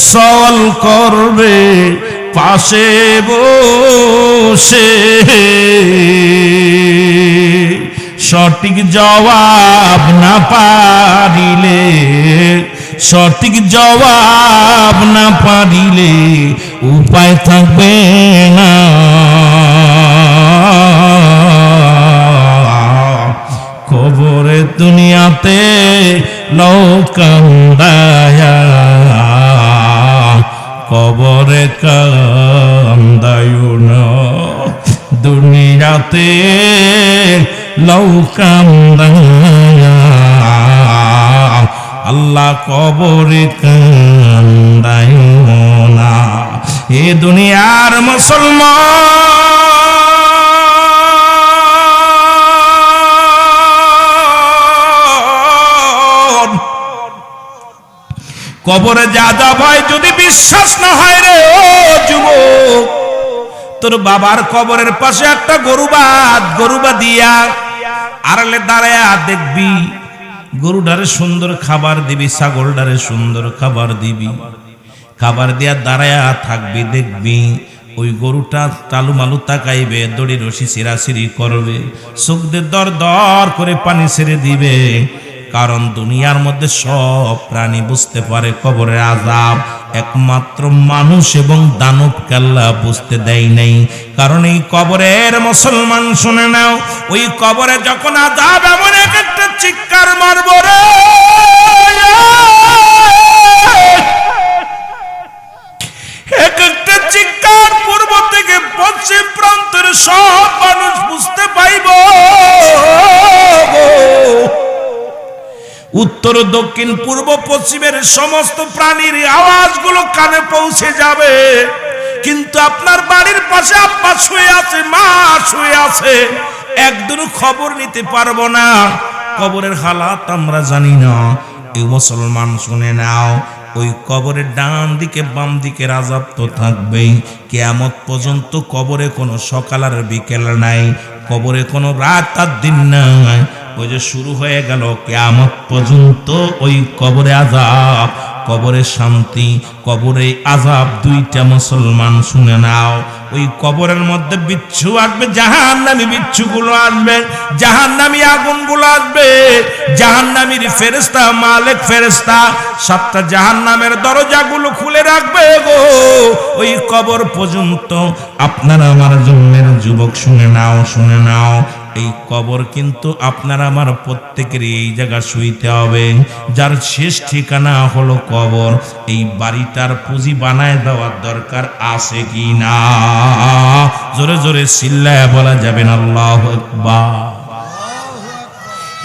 সওয়াল করবে পাশে বসে, সঠিক জবাব না পারিলে, সঠিক জবাব না পারিলে উপায় থাকবে না। কবরে দুনিয়াতে লোক কান্দায়া, কবরে কান্দায় না। দুনিয়াতে লোক কান্দায়া, আল্লাহ কবরে কান্দায় না। এ দুনিয়ার মুসলমান, কবরে যা যা ভয় যদি বিশ্বাস না হয় রে ও যুবক, তোর বাবার কবরের পাশে একটা গরুবা দিয়া আড়ালে দাঁড়ায়া দেখবি, গরুটারে সুন্দর খাবার দিবি, ছাগলটারে সুন্দর খাবার দিবি, খাবার দিয়া দাঁড়ায়া থাকবি, দেখবি ওই গরুটা তালু মালু তাকাইবে, দড়ি রশি ছিঁড়াছিঁড়ি করবে, চোখ দিয়ে দর দর করে পানি ছেড়ে দিবে। কারণ দুনিয়ার মধ্যে সব প্রাণী বুঝতে পারে কবরের আযাব, একমাত্র মানুষ এবং দানব কাল্লা বুঝতে দেয় নাই। কারণ এই কবরের মুসলমান শুনে নাও, ওই কবরে যখন আযাব এমন একটা চিৎকার মারব রে, এক একটা চিৎকার পূর্ব থেকে পশ্চিম প্রান্তের সব মানুষ বুঝতে পাইব, উত্তর দক্ষিণ পূর্ব পশ্চিমের সমস্ত প্রাণীর আওয়াজগুলো কানে পৌঁছে যাবে। কিন্তু আপনার বাড়ির পাশে আব্বা শুয়ে আছে, মা শুয়ে আছে, একদিন খবর নিতে পারবো না। কবরের হালাত আমরা জানি না। এই মুসলমান শুনে নাও, ওই কবরের ডান দিকে বাম দিকের আযাব তো থাকবেই। কিয়ামত পর্যন্ত কবরে কোনো সকাল আর বিকেল নাই, কবরে কোনো রাত আর দিন নাই। ওই যে শুরু হয়ে গেল কিয়ামত পর্যন্ত ওই কবরে আযাব, কবরে শান্তি, কবরে আযাব, দুইটা মুসলমান শুনে নাও। ওই কবরের মধ্যে বিচ্ছু আসবে, জাহান্নামী বিচ্ছুগুলো আসবে, জাহান্নামী আগুনগুলো আসবে, জাহান্নামীর ফেরেশতা মালিক ফেরেশতা সাতটা জাহান্নামের দরজাগুলো খুলে রাখবে গো। ওই কবর পর্যন্ত আপনারা আমার জন্মের যুবক শুনে নাও, শুনে নাও, এই কবর কিন্তু আপনার আমার প্রত্যেকের এই জায়গা শুইতে হবে। যার শেষ ঠিকানা হলো কবর, এই বাড়িটার পুঁজি বানায় দেওয়ার দরকার আছে কি না? জোরে জোরে চিল্লায় বলা যাবে না আল্লাহু আকবার।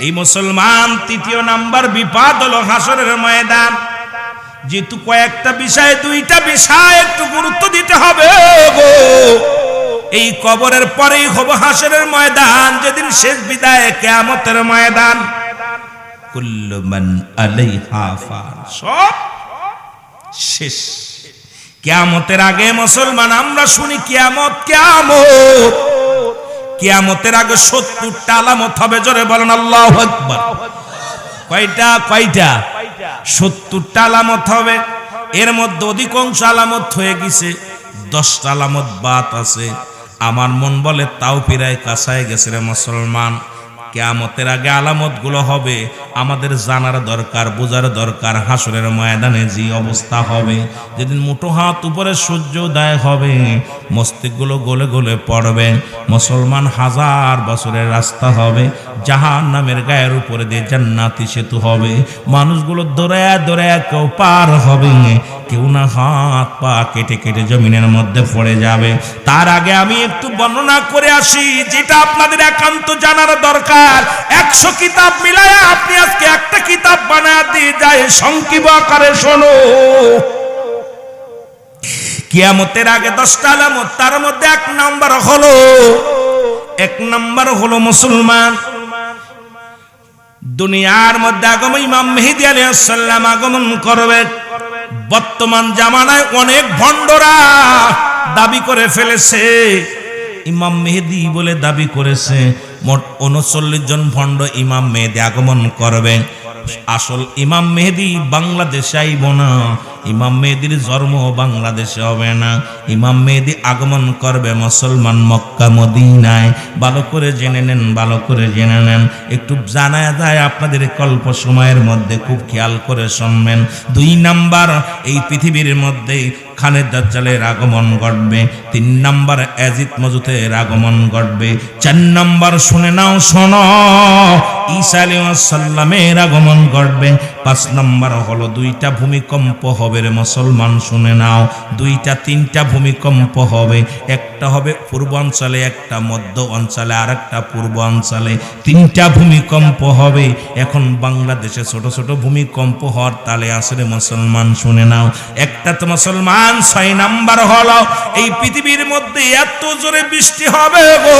এই মুসলমান তৃতীয় নাম্বার বিপদ হলো হাসরের ময়দান। যেহেতু কয়েকটা বিষয়, দুইটা বিষয় একটু গুরুত্ব দিতে হবে গো। এই কবরের পরেই হবে হাসরের ময়দান, যেদিন শেষ বিদায়, কিয়ামতের ময়দান। কুল্লু মান আলাইহা ফান, সব শেষ। কিয়ামতের আগে মুসলমান আমরা শুনি কিয়ামত কিয়ামত, কিয়ামতের আগে 70টা আলামত হবে। জোরে বলেন আল্লাহু আকবার। কয়টা? 70টা আলামত হবে। এর মধ্যে অধিকাংশ আলামত হয়ে গেছে, 10টা আলামত বাদ আছে। আমার মন বলে তাও প্রায় কাছায় গেছে রে মুসলমান। কিয়ামতের আগে আলামত গুলো হবে, আমাদের জানার দরকার, বোঝার দরকার। হাসরের ময়দানে যে অবস্থা হবে, যেদিন মুঠো হাত উপরে সূর্যোদয় হবে, মস্তিষ্ক গুলো গলে গলে পড়বে। মুসলমান হাজার বছরের রাস্তা হবে, জাহান্নামের গায়ের উপরে দিয়ে জান্নাতি সেতু হবে। মানুষগুলো দৌড়ায় দৌড়ায় কেউ পার হবে, কেউ না হাত পা কেটে কেটে জমিনের মধ্যে পড়ে যাবে। তার আগে আমি একটু বর্ণনা করে আসি, যেটা আপনাদের একান্ত জানার দরকার। 100 কিতাব মিলায় আপনি আজকে একটা কিতাব বানায় দিয়ে যায়, সংক্ষিপ্ত আকারে শোনো। কিয়ামতের আগে 10টা আলামত, তার মধ্যে এক নাম্বার হলো মুসলমান, দুনিয়ার মধ্যে আগম ইমাম মেহেদী আলাইহিস সালাম আগমন করবে। বর্তমান জামানায় অনেক ভণ্ডরা দাবি করে ফেলেছে, ইমাম মেহেদী বলে দাবি করেছে। মোট 39 জন ভণ্ড ইমাম মেহেদী আগমন করবে। আসল ইমাম মেহেদী বাংলাদেশে আইব না, ইমাম মেহেদীর জন্ম বাংলাদেশে হবে না। ইমাম মেহেদী আগমন করবে মুসলমান মক্কা মদিনায়। ভালো করে জেনে নেন, ভালো করে জেনে নেন। একটু জানা যায় আপনাদের অল্প সময়ের মধ্যে, খুব খেয়াল করে শুনবেন। 2 নাম্বার, এই পৃথিবীর মধ্যে খানের দাজ্জালের আগমন ঘটবে। 3 নাম্বার, ইয়াজিদ মাজুদের আগমন ঘটবে। 4 নাম্বার শুনে নাও, শোনো, ঈসা আলাইহিস সালামের আগমন ঘটবে। 5 নাম্বার হলো 2টা ভূমিকম্প হবে রে মুসলমান, শুনে নাও। 2টা 3টা ভূমিকম্প হবে, একটা হবে পূর্বাঞ্চলে, একটা মধ্য অঞ্চলে, আর একটা পূর্বাঞ্চলে। 3টা ভূমিকম্প হবে। এখন বাংলাদেশে ছোট ছোট ভূমিকম্প হওয়ার তালে আছে রে মুসলমান, শুনে নাও। একটা তো মুসলমান 6 নাম্বার হলো, এই পৃথিবীর মধ্যে এত জোরে বৃষ্টি হবে গো,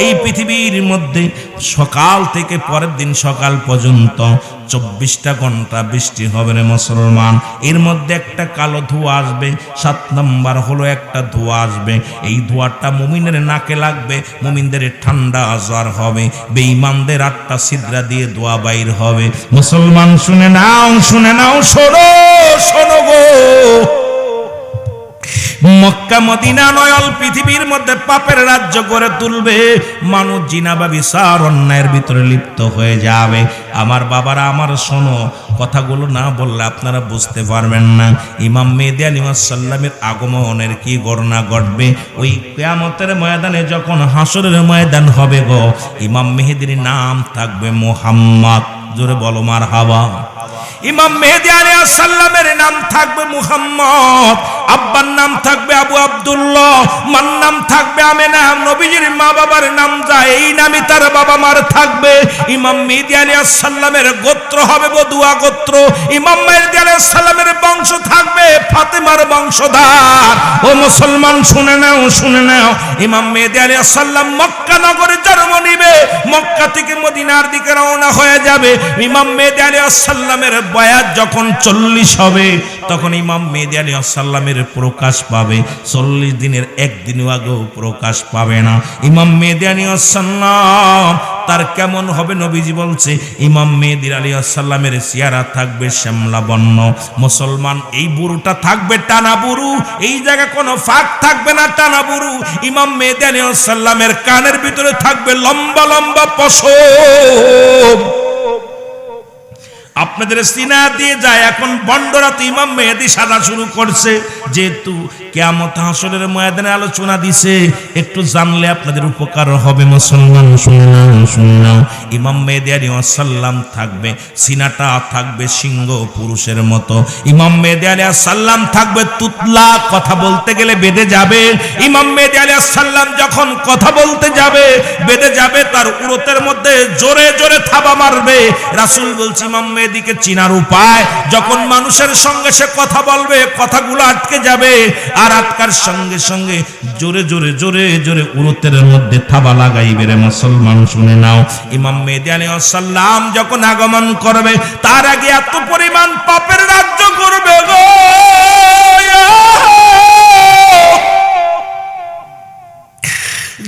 এই পৃথিবীর মধ্যে সকাল থেকে পরের দিন সকাল পর্যন্ত 24টা ঘন্টা বৃষ্টি হবে রে মুসলমান। এর মধ্যে একটা কালো ধোঁয়া আসবে। 7 নাম্বার হলো একটা ধোঁয়া আসবে, এই ধোঁয়াটা মুমিনের নাকে লাগবে, মুমিনদের ঠান্ডা জ্বর হবে। বেঈমানদের 8টা ছিদ্রা দিয়ে ধোঁয়া বাইর হবে। মুসলমান শুনে নাও, শুনে নাও, শোনো শোনো গো। মক্কা মদিনা নয়ল পৃথিবীর মধ্যে পাপের রাজ্য করে তুলবে। মানুষ জিনা বা বিচার অন্যায়ের ভিতরে লিপ্ত হয়ে যাবে। আমার বাবারা, আমার শোনো, কথাগুলো না বললে আপনারা বুঝতে পারবেন না। ইমাম মেহেদী আলাইহিস সালামের আগমনের কি ঘটনা ঘটবে ওই কিয়ামতের ময়দানে, যখন হাসরের ময়দান হবে গো। ইমাম মেহেদীর নাম থাকবে মুহাম্মদ। জোরে বলো মারহাবা। ইমাম মেহেদী আলাইহিস সালামের নাম থাকবে মুহাম্মদ, আব্বার নাম থাকবে আবু আব্দুল্লাহ, মার নাম থাকবে আমেনা। নবীজির মা বাবার নাম যা, এই নামই তার বাবা মার থাকবে। ইমাম মেহেদী আলাইহিস সালামের গোত্র হবে বদুয়া গোত্র। ইমাম মেহেদী আলাইহিস সালামের বংশ থাকবে ফাতেমার বংশধর। ও মুসলমান শুনে নাও, শুনে নাও। ইমাম মেহেদী আলাইহিস সালাম মক্কা নগরে জন্ম নিবে, মক্কা থেকে মদিনার দিকে রওনা হয়ে যাবে। ইমাম মেহেদী আলাইহিস সালামের বয়স যখন 40 হবে, তখন ইমাম মেহেদী আলাইহিস সালামের প্রকাশ পাবে। 40 দিনের একদিনও আগেও প্রকাশ পাবে না। ইমাম মেহেদী আলাইহিস সালাম তার কেমন হবে নবীজি বলছে, ইমাম মেহেদী আলাইহিস সালামের চেহারা থাকবে শ্যামলা বর্ণ। মুসলমান, এই বুরুটা থাকবে টানা বুরু, এই জায়গা কোনো ফাঁক থাকবে না, টানা বুরু। ইমাম মেহেদী আলাইহিস সালামের কানের ভিতরে থাকবে লম্বা লম্বা পশম। আপনাদের সিনা দিয়ে যায়। এখন বন্ডরা তো ইমাম মেহেদী সাজা শুরু করছে, যেহেতু কিয়ামত হাসরের ময়দানে আলোচনা দিছে, একটু জানলে আপনাদের উপকার হবে। মুসলমান শুনে নাও, ইমাম মেহেদী আলাইহিস সালাম থাকবে, সিনাটা থাকবে সিংহ পুরুষের মতো। ইমাম মেহেদী আলাইহিস সালাম থাকবে তুতলা, কথা বলতে গেলে বেঁধে যাবে। ইমাম মেহেদী আলাইহিস সালাম যখন কথা বলতে যাবে বেঁধে যাবে, তার উরতের মধ্যে জোরে জোরে থাবা মারবে। রাসূল বলছে ইমাম মেহেদীকে চিনার উপায়, যখন মানুষের সঙ্গে সে কথা বলবে কথাগুলো আটকে যাবে, আর আটকার সঙ্গে সঙ্গে জোরে জোরে জোরে জোরে উরতের মধ্যে থাবা লাগাইবে। রে মুসলমান শুনে নাও, ইমাম মেহেদী আলাইহিস সালাম যখন আগমন করবে তার আগে এত পরিমাণ পাপের রাজ্য করবে গো,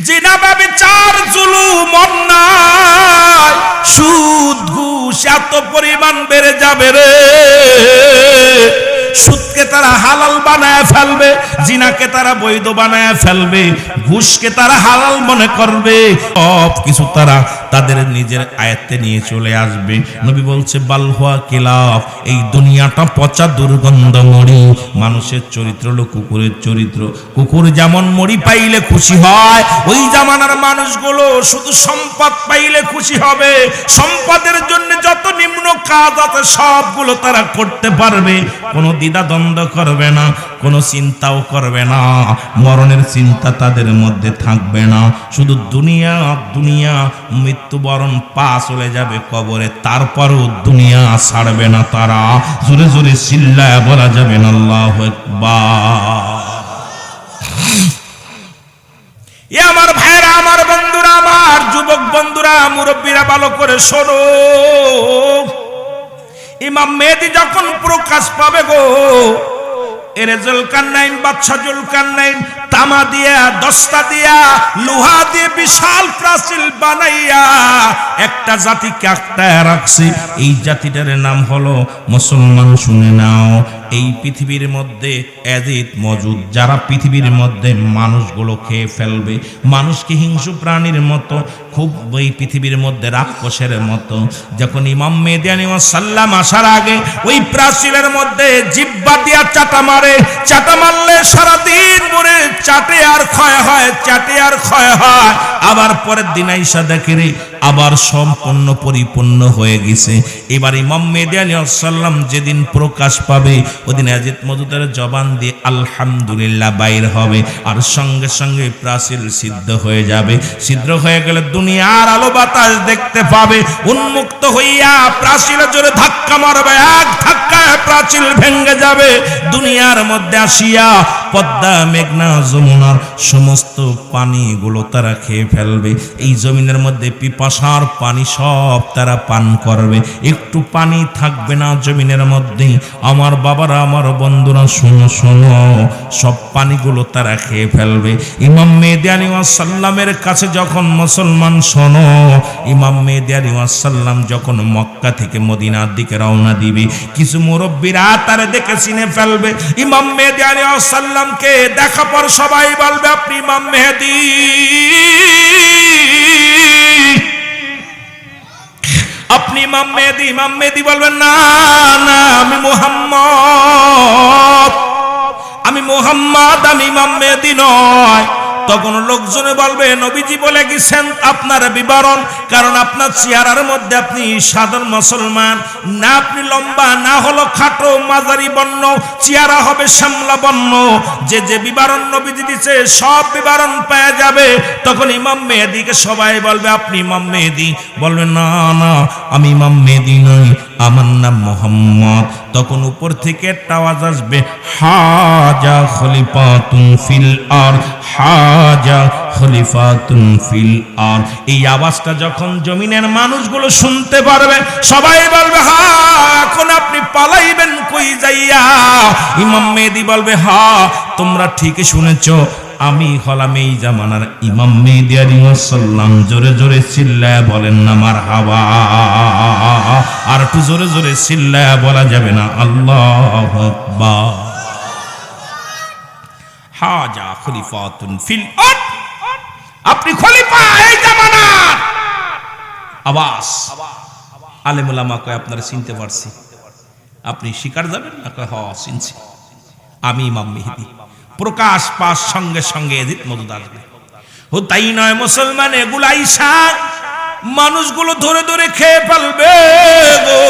জিনা ব্যভিচার জুলুম অন্যায় সুদ ঘুষ এত পরিমাণ বেড়ে যাবে রে। সুদকে তারা হালাল বানায় ফেলবে, জিনাকে তারা বৈধ বানায় ফেলবে, ঘুষকে তারা হালাল মনে করবে, সব কিছু তারা তাদের নিজের আয়ত্তে নিয়ে চলে আসবে। নবী বলছে বালহুয়া কিলাফ, এই দুনিয়াটা পচা দুর্গন্ধ মরি। মানুষের চরিত্র হলো কুকুরের চরিত্র। কুকুর যেমন মরি পাইলে খুশি হয়, ওই জামানার মানুষগুলো শুধু সম্পদ পাইলে খুশি হবে। সম্পদের জন্য যত নিম্ন কাজ আছে সবগুলো তারা করতে পারবে, কোনো দ্বিধা দ্বন্দ্ব করবে না, কোনো চিন্তাও করবে না, মরণের চিন্তা তাদের মধ্যে থাকবে না। শুধু দুনিয়া দুনিয়া, মৃত্যুবরণ পা চলে যাবে কবরে, তারপরও দুনিয়া ছাড়বে না তারা। জোরে জোরে চিল্লায় বলা যাবে না আল্লাহু আকবার। এ আমার ভাইরা, আমার বন্ধুরা, আমার যুবক বন্ধুরা, মুরব্বীরা, ভালো করে শোনো। ইমাম মেহেদী যখন প্রকাশ পাবে গো, এরে জুলকারনাইন, বাদশা জুলকারনাইন তামা দিয়া, দস্তা দিয়া, লোহা দিয়ে বিশাল প্রাচীর বানাইয়া একটা জাতিকে আটকায় রাখছে। এই জাতিটার নাম হলো মুসলমান। শুনে নাও, এই পৃথিবীর মধ্যে এজিদ মজুদ, যারা পৃথিবীর মধ্যে মানুষগুলো খেয়ে ফেলবে, মানুষকে হিংস্র প্রাণীর মতো, খুব ওই পৃথিবীর মধ্যে রাক্ষসের মতো। যখন ইমাম মেহেদী আলাইহিস সালাম আসার আগে ওই প্রাচীরের মধ্যে জিহ্বা দিয়া চাটা মারে, চাটা মারলে সারাদিন মরে চাটে আর ক্ষয় হয়, চাটে আর ক্ষয় হয়। আবার পরের দিন আইসা দেখে রে আবার সম্পূর্ণ পরিপূর্ণ হয়ে গেছে। এবার ইমাম মেহেদী আলাইহিস সালাম যেদিন প্রকাশ পাবে, ওদিন এজিদ মজুদের জবান দিয়ে আলহামদুলিল্লাহ বাইর হবে, আর সঙ্গে সঙ্গে প্রাচীর সিদ্ধ হয়ে যাবে। সিদ্ধ হয়ে গেলে দুনিয়ার আলো বাতাস দেখতে পাবে। উন্মুক্ত হইয়া প্রাচীরে জোরে ধাক্কা মারবে, এক ধাক্কায় প্রাচীর ভেঙে যাবে। দুনিয়ার মধ্যে আসিয়া পদ্মা, মেঘনা, যমুনার সমস্ত পানিগুলো তারা খেয়ে ফেলবে। এই জমিনের মধ্যে পিপাসার পানি সব তারা পান করবে, একটু পানি থাকবে না জমিনের মধ্যে। আমার বাবারা, আমার বন্ধুরা, শোনো শোনো, সব পানিগুলো তারা খেয়ে ফেলবে। ইমাম মেহেদী আলাইহিস সালামের কাছে যখন মুসলমান শোনো, ইমাম মেহেদী আলাইহিস সালাম যখন মক্কা থেকে মদিনার দিকে রওনা দিবে, কিছু মুরব্বীরা তারে দেখে চিনে ফেলবে। ইমাম মেহেদী আলাইহিস সালামকে দেখা পর সবাই বলবে আপনি ইমাম মেহেদী। আপনি ইমাম মেহেদী। ইমাম মেহেদী বলবেন না না, আমি মুহাম্মদ, আমি মুহাম্মদ, আমি ইমাম মেহেদী নয়। তখন লোকজনে বলবে নবীজি বলে গেছেন আপনার বিবরণ, কারণ আপনার চেহারার মধ্যে আপনি সাধারণ মুসলমান না, আপনি লম্বা না, হলো খাটো মাঝারি বর্ণ, চেহারা হবে শ্যামলা বর্ণ। যে যে বিবরণ নবীজি দিছে সব বিবরণ পেয়ে যাবে। তখন ইমাম মেহেদীকে সবাই বলবে আপনি ইমাম মেহেদী। বলবে না না, আমি ইমাম মেহেদী নই, আমার নাম মুহাম্মদ। তখন উপর থেকে একটা আওয়াজ আসবে, হাজা খলিফাতুন ফিল আরদ, হাজা খলিফাতুন ফিল আরদ। এই আওয়াজটা যখন জমিনের মানুষগুলো শুনতে পারবে, সবাই বলবে হ্যাঁ, এখন আপনি পালাইবেন কই যাইয়া? ইমাম মেহেদী বলবে হ্যাঁ, তোমরা ঠিকই শুনেছো, আমি হলাম এই জামানার ইমাম মেহেদী আলাইহিস সালাম। জোরে জোরে চিল্লায়া বলেন না মারহাবা। আর একটু জোরে জোরে চিল্লায়া বলা যাবে না আল্লাহু আকবার। হাজা খলিফাতুন ফিল আরদ, আপনি খলিফা এই জামানার। আওয়াজ আলেম ওলামা কয় আপনারা চিনতে পারছি, আপনি শিকার যাবেন না? কয় হ চিনছি, আমি ইমাম মেহেদী। প্রকাশ পাস সঙ্গে সঙ্গে এজিদ মওদুদ আসবে। ও তাই নয় মুসলমান, এগুলো আইসা মানুষগুলো ধরে ধরে খেয়ে ফেলবে গো।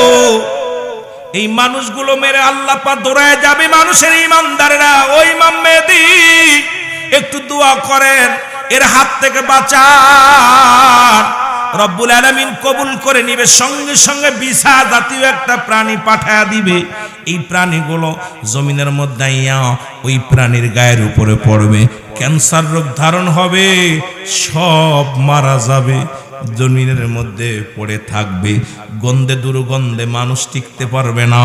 এই মানুষগুলো মেরে আল্লাহ পাক দৌড়ায় যাবে মানুষের ইমানদারেরা। ওই ইমাম মেহেদী একটু দোয়া করেন, এর হাত থেকে বাঁচান, রব্বুল আলামিন কবুল করে নিবে। সঙ্গে সঙ্গে বিছা জাতীয় একটা প্রাণী পাঠায়া দিবে। এই প্রাণীগুলো জমিনের মধ্যে আইয়া ওই প্রাণীর গায়ের উপরে পড়বে, ক্যান্সার রোগ ধারণ হবে, সব মারা যাবে, জমিনের মধ্যে পড়ে থাকবে, গন্ধে দুর্গন্ধে মানুষ টিকতে পারবে না।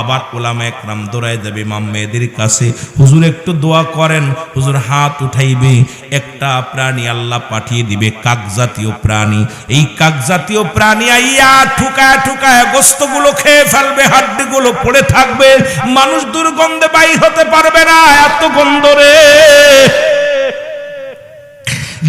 আবার উলামা একরাম দৌড়ায় যাবে ইমাম মেহেদীর কাছে, হুজুর একটু দোয়া করেন। হুজুর হাত উঠাইবে, একটা প্রাণী আল্লাহ পাঠিয়ে দিবে, কাকজাতীয় প্রাণী। এই কাকজাতীয় প্রাণী আইয়া ঠুকায় ঠুকায় গোস্তগুলো খেয়ে ফেলবে, হাড্ডিগুলো পড়ে থাকবে, মানুষ দুর্গন্ধে বাইর হতে পারবে না, এত গন্ধ রে।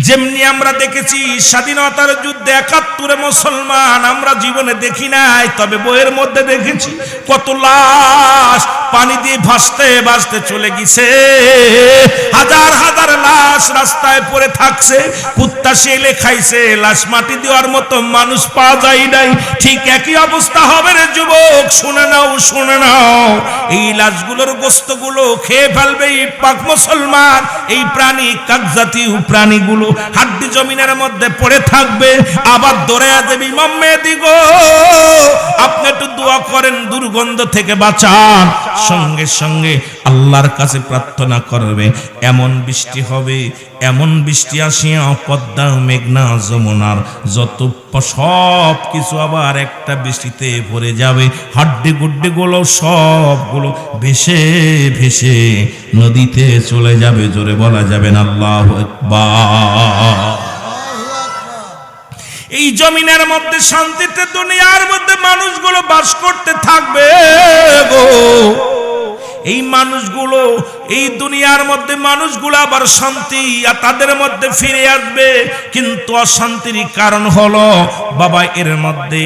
যেমনি আমরা দেখেছি স্বাধীনতার যুদ্ধে ৭১ মুসলমান, আমরা জীবনে দেখি নাই, তবে বইয়ের মধ্যে দেখেছি কত লাশ পানি দিয়ে ভাসতে ভাসতে চলে গেছে। হাজার হাজার লাশ রাস্তায় পড়ে থাকছে, কুত্তা শেলে খাইছে, লাশ মাটি দেওয়ার মতো মানুষ পাওয়া যায় নাই। ঠিক একই অবস্থা হবে রে যুবক, শুনে নাও শুনে নাও। এই লাশগুলোর গোস্তগুলো খেয়ে ফেলবে এই পাক মুসলমান, এই প্রাণী কাকজাতীয় প্রাণীগুলো, হাড্ডি জমিনের মধ্যে পড়ে থাকবে। আবার দৌড়ে দেবে ইমাম মেহেদী গো, আপনি একটু দোয়া করেন, দুর্গন্ধ থেকে বাঁচান। সঙ্গে সঙ্গে আল্লাহর কাছে প্রার্থনা করবে, এমন বৃষ্টি হবে, এমন বৃষ্টি আসিয়া পদ্মা মেঘনা যমুনার যত সব কিছু আবার একটা বৃষ্টিতে ভরে যাবে, হাড্ডি গুড্ডি গুলো সবগুলো ভেসে ভেসে নদীতে চলে যাবে। জোরে বলা যাবে না আল্লাহু আকবার। এই জমিনের মধ্যে শান্তিতে দুনিয়ার মধ্যে মানুষগুলো বাস করতে থাকবে গো। এই মানুষগুলো, এই দুনিয়ার মধ্যে মানুষগুলো আবার শান্তি আর তাদের মধ্যে ফিরে আসবে। কিন্তু অশান্তির কারণ হলো বাবা, এর মধ্যে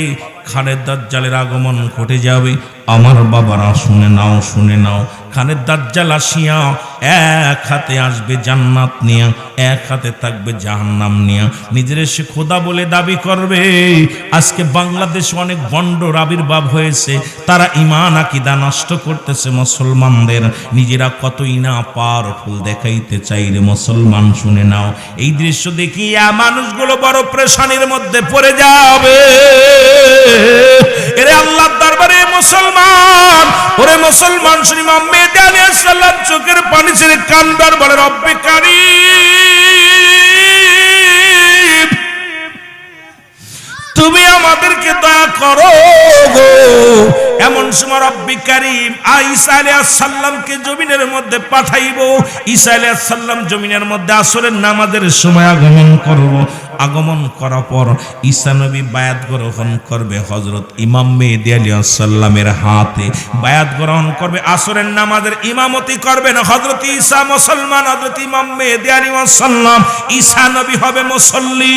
খানের দাজ্জালের আগমন ঘটে যাবে। আমার বাবারা শুনে নাও শুনে নাও, খানের দাজ্জাল আসিয়া এক হাতে আসবে জান্নাত নিয়া, এক হাতে থাকবে জাহান্নাম নিয়া, নিজের সে খোদা বলে দাবি করবে। আজকে বাংলাদেশে অনেক ভণ্ডর আবির্ভাব হয়েছে, তারা ঈমান আকীদা নষ্ট করতেছে মুসলমানদের, নিজেরা কতই না পাওয়ারফুল দেখাইতে চাই রে মুসলমান। শুনে নাও, এই দৃশ্য দেখিয়া মানুষগুলো বড় পেরেশানির মধ্যে পড়ে যাবে। এরে আল্লাহর দরবারে মুসলমান, ওরে মুসলমান, ইমাম মেহেদী আলাইহিস সালাম চোখের পানি ছেড়ে কান্দার বলে, রব্বে কারীম, তুমি আমাদেরকে দয়া করো গো। এমন সময় রব্বে কারীম ঈসা আলাইহিস সালামকে জমিনের মধ্যে পাঠাইবো। ঈসা আলাইহিস সালাম জমিনের মধ্যে আসরের নামাজের সময় আগমন করব। আগমন করার পর ঈসা নবী বায়াত গ্রহণ করবে হযরত ইমাম মেহেদী আলাইহিস সালামের হাতে, বায়াত গ্রহণ করবে। আসরের নামাজের ইমামতি করবেন হযরত ঈসা মুসলমান, হযরত ইমাম মেহেদী আলাইহিস সালাম। ঈসা নবী হবে মুসল্লি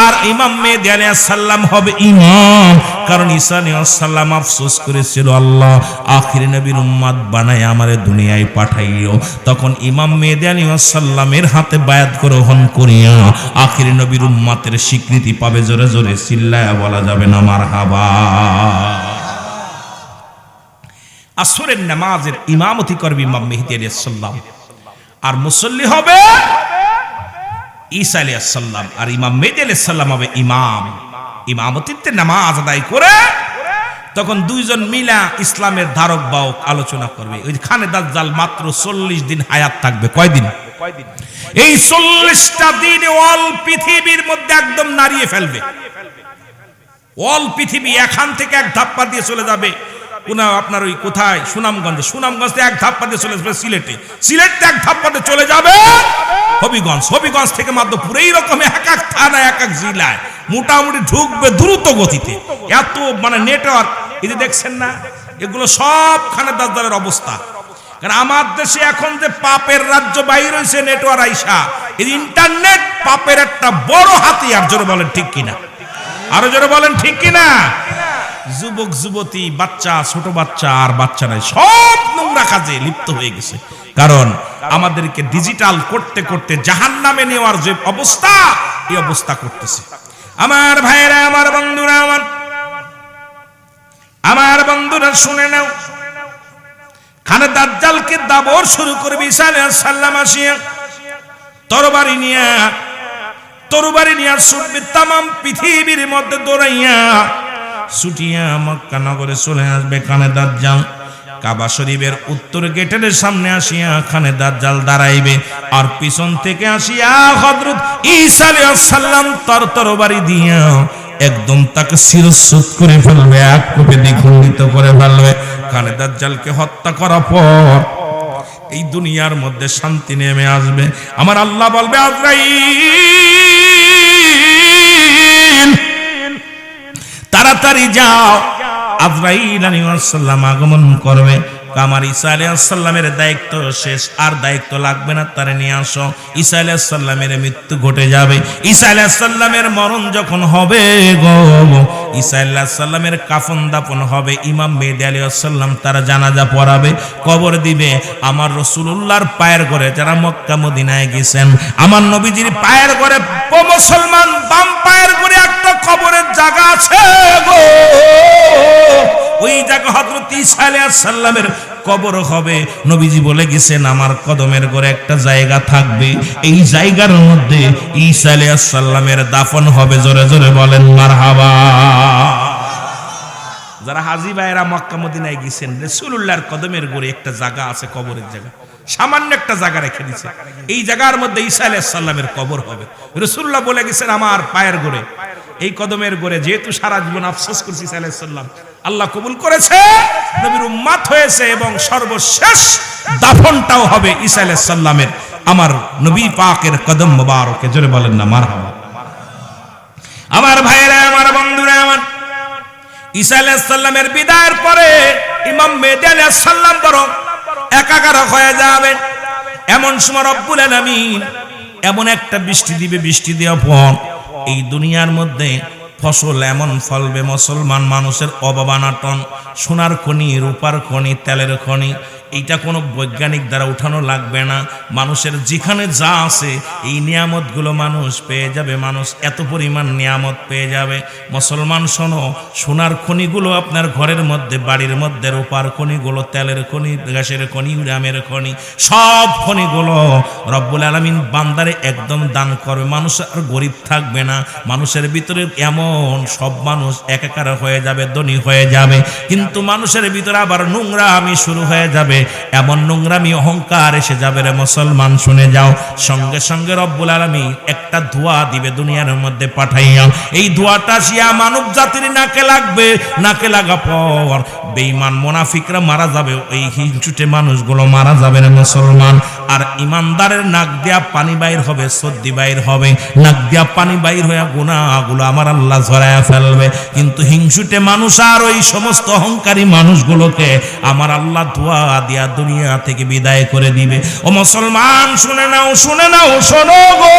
আর ইমাম মেহেদী আলাইহিস সালাম হবে ইমাম। কারণ ঈসা আলাইহিস সালাম আফসোস করেছিল, আল্লাহ আখির নবীর উম্মত বানায় আমারে দুনিয়ায় পাঠাইও। তখন ইমাম মেহেদী আলাইহিস সালামের হাতে বায়াত গ্রহণ করিয়া আখির নবীর উম্মতের স্বীকৃতি পাবে। জোরে জোরে চিল্লায়া বলা যাবে না মারহাবা। আসরের নামাজের ইমামতি করবে ইমাম মেহেদী আলাইহিস সালাম, আর মুসল্লি হবে ঈসা আলাইহিস সালাম, আর ইমাম মেহেদী আলাইহিস সালাম হবে ইমাম। ইমামতিতে নামাজ আদায় করে তখন দুইজন মিলা ইসলামের ধারক বাহক আলোচনা করবে। ওই খানে দাজ্জাল মাত্র 40 দিন হায়াত থাকবে। কয়দিন? এই 40টা দিন অল পৃথিবীর মধ্যে একদম নাড়িয়ে ফেলবে। অল পৃথিবী এখান থেকে এক ধাপ্পা দিয়ে চলে যাবে আপনার ওই কোথায়, সুনামগঞ্জ, সুনামগঞ্জ থেকে এক ধাপ্পা দিয়ে চলে যাবে সিলেটে, সিলেট থেকে এক ধাপ্পা দিয়ে চলে যাবে হবিগঞ্জ, হবিগঞ্জ থেকে মাধ্যপুর। এইরকম এক এক থানায় এক এক জেলায় মোটামুটি ঢুকবে দ্রুত গতিতে। এত মানে নেটওয়ার্ক, এই যে দেখছেন না, এগুলো সবখানে দাজ্জালের অবস্থা। কারণ আমার দেশে এখন যে পাপের রাজ্য বাইর হয়েছে নেটওয়ার্ক আইসা, এই ইন্টারনেট পাপের একটা বড় হাতিয়ার। জোরে বলেন ঠিক কিনা, আরো জোরে বলেন ঠিক কিনা। যুবক যুবতী, বাচ্চা, ছোট বাচ্চা আর বাচ্চা নাই, সব নোংরা কাজে লিপ্ত হয়ে গেছে। কারণ আমাদেরকে ডিজিটাল করতে করতে জাহান্নামে নেওয়ার যে অবস্থা, এই অবস্থা করতেছে। আমার ভাইরা, আমার বন্ধুরা, আমার বন্ধুরা শুনে নাও, খানে দাজ্জালকে দাবর শুরু করবে ঈসা আলাইহিস সালাম আসিয়া তরবারি নিয়া ছুটবে তামাম পৃথিবীর মধ্যে দৌড়াইয়া ছুটিয়া মক্কা নগরে চলে আসবে খানে দাজ্জাল। কাবা শরীফের উত্তর গেটের সামনে আসিয়া খানে দাজ্জাল দাঁড়াইবে, আর পিছন থেকে আসিয়া হযরত ঈসা আলাইহিস সালাম তার তরবারি দিয়া একদম তাকে শিরচ্ছুদ করে ফেলবে, এক কোপে দ্বিখণ্ডিত করে ফেলবে। খানে দাজ্জালকে হত্যা করার পর এই দুনিয়ার মধ্যে শান্তি নেমে আসবে। আমার আল্লাহ বলবে, আজরাইল তাড়াতাড়ি যাও। আজরাইল আলাইহিস সালাম আগমন করবে। আমার ঈসা আলাইহিস সালামের দায়িত্ব শেষ, আর দায়িত্ব লাগবে না, তারে নিয়ে আসো। ঈসা আলাইহিস সালামের মৃত্যু ঘটে যাবে। ঈসা আলাইহিস সালামের মরণ যখন হবে গো, ঈসা আলাইহিস সালামের কাফন দাফন হবে। ইমাম মেহেদী আলাইহিস সালাম তারা জানাজা পড়াবে, কবর দিবে। আমার রাসূলুল্লাহর পায়ের ঘরে যারা মক্কা মদিনায় গেছেন, আমার নবীজির পায়ের ঘরে, মুসলমান বাম পায়ের ঘরে একটা কবরের জায়গা আছে গো, ওই জায়গা হযরত ঈসা আলাইহিস সালামের কবর হবে। নবীজি বলে গেছেন, আমার কদমের ঘরে একটা জায়গা থাকবে, এই জায়গার মধ্যে ঈসা আলাইহিস সালামের দাফন হবে। জোরে জোরে বলেন মারহাবা। যারা হাজী ভাইরা মক্কা মদিনায় গেছেন, রাসূলুল্লাহর কদমের ঘরে একটা জায়গা আছে, কবরের জায়গা, সামান্য একটা জায়গা রেখে দিয়েছে, এই জায়গার মধ্যে ঈসা আলাইহিস সালামের কবর হবে। রাসূলুল্লাহ বলে গেছেন, আমার পায়ের ঘরে, এই কদমের ঘরে যেহেতু সারা জীবন আফসোস করেছি ঈসা আলাইহিস সালাম, আল্লাহ কবুল করেছে, নবীর উম্মত হয়েছে, এবং সর্বশেষ দাফনটাও হবে ঈসা আলাইহিস সালামের আমার নবী পাকের কদম মোবারকে। জোরে বলেন না মারহাবা। আমার ভাইরা, আমার বন্ধুরা, আমার ঈসা আলাইহিস সালামের বিদায়ের পরে ইমাম মেহেদী আলাইহিস সালাম বরং একাকার হয়ে যাবে। এমন সময় রব্বুল আলামিন এমন একটা বৃষ্টি দিবে, বৃষ্টি দেওয়ার পর এই দুনিয়ার মধ্যে ফসল এমন ফলবে, মুসলমান মানুষের অভাব অনাটন, সোনার খনি, রূপার খনি, তেলের খনি, এইটা কোনো বৈজ্ঞানিক দ্বারা উঠানো লাগবে না। মানুষের যেখানে যা আছে এই নিয়ামতগুলো মানুষ পেয়ে যাবে, মানুষ এত পরিমাণ নিয়ামত পেয়ে যাবে। মুসলমান শোনো, সোনার খনিগুলো আপনার ঘরের মধ্যে, বাড়ির মধ্যে, রূপার খনিগুলো, তেলের খনি, গ্যাসের খনি, উরামের খনি, সব খনিগুলো রব্বুল আলামিন বান্দারে একদম দান করবে। মানুষ আর গরিব থাকবে না। মানুষের ভিতরে এমন সব মানুষ একাকার হয়ে যাবে, ধনী হয়ে যাবে, কিন্তু মানুষের ভিতরে আবার নোংরামি শুরু হয়ে যাবে, এমন নোংরামি অহংকার এসে যাবে রে মুসলমান, শুনে যাও। সঙ্গে সঙ্গে রব্বুল আলামিন একটা ধোঁয়া দিবে দুনিয়ার মধ্যে পাঠাইয়া, এই ধোঁয়াটা আসিয়া মানব জাতির নাকে লাগবে। নাকে লাগা পর বেঈমান মুনাফিকরা মারা যাবে, এই হিংসুটে মানুষগুলো মারা যাবে রে মুসলমান। আর ইমানদারের নাক দিয়া পানি বাইর হবে, সর্দি বাইর হবে, নাক দিয়া পানি বাইর হয়ে গুনাহগুলো আমার আল্লাহ ঝরায়া ফেলবে। কিন্তু হিংসুটে মানুষ আর ওই সমস্ত অহংকারী মানুষগুলোকে আমার আল্লাহ ধোঁয়া দিয়া দুনিয়া থেকে বিদায় করে দিবে। ও মুসলমান শুনে নাও, শুনে নাও, শোনো গো,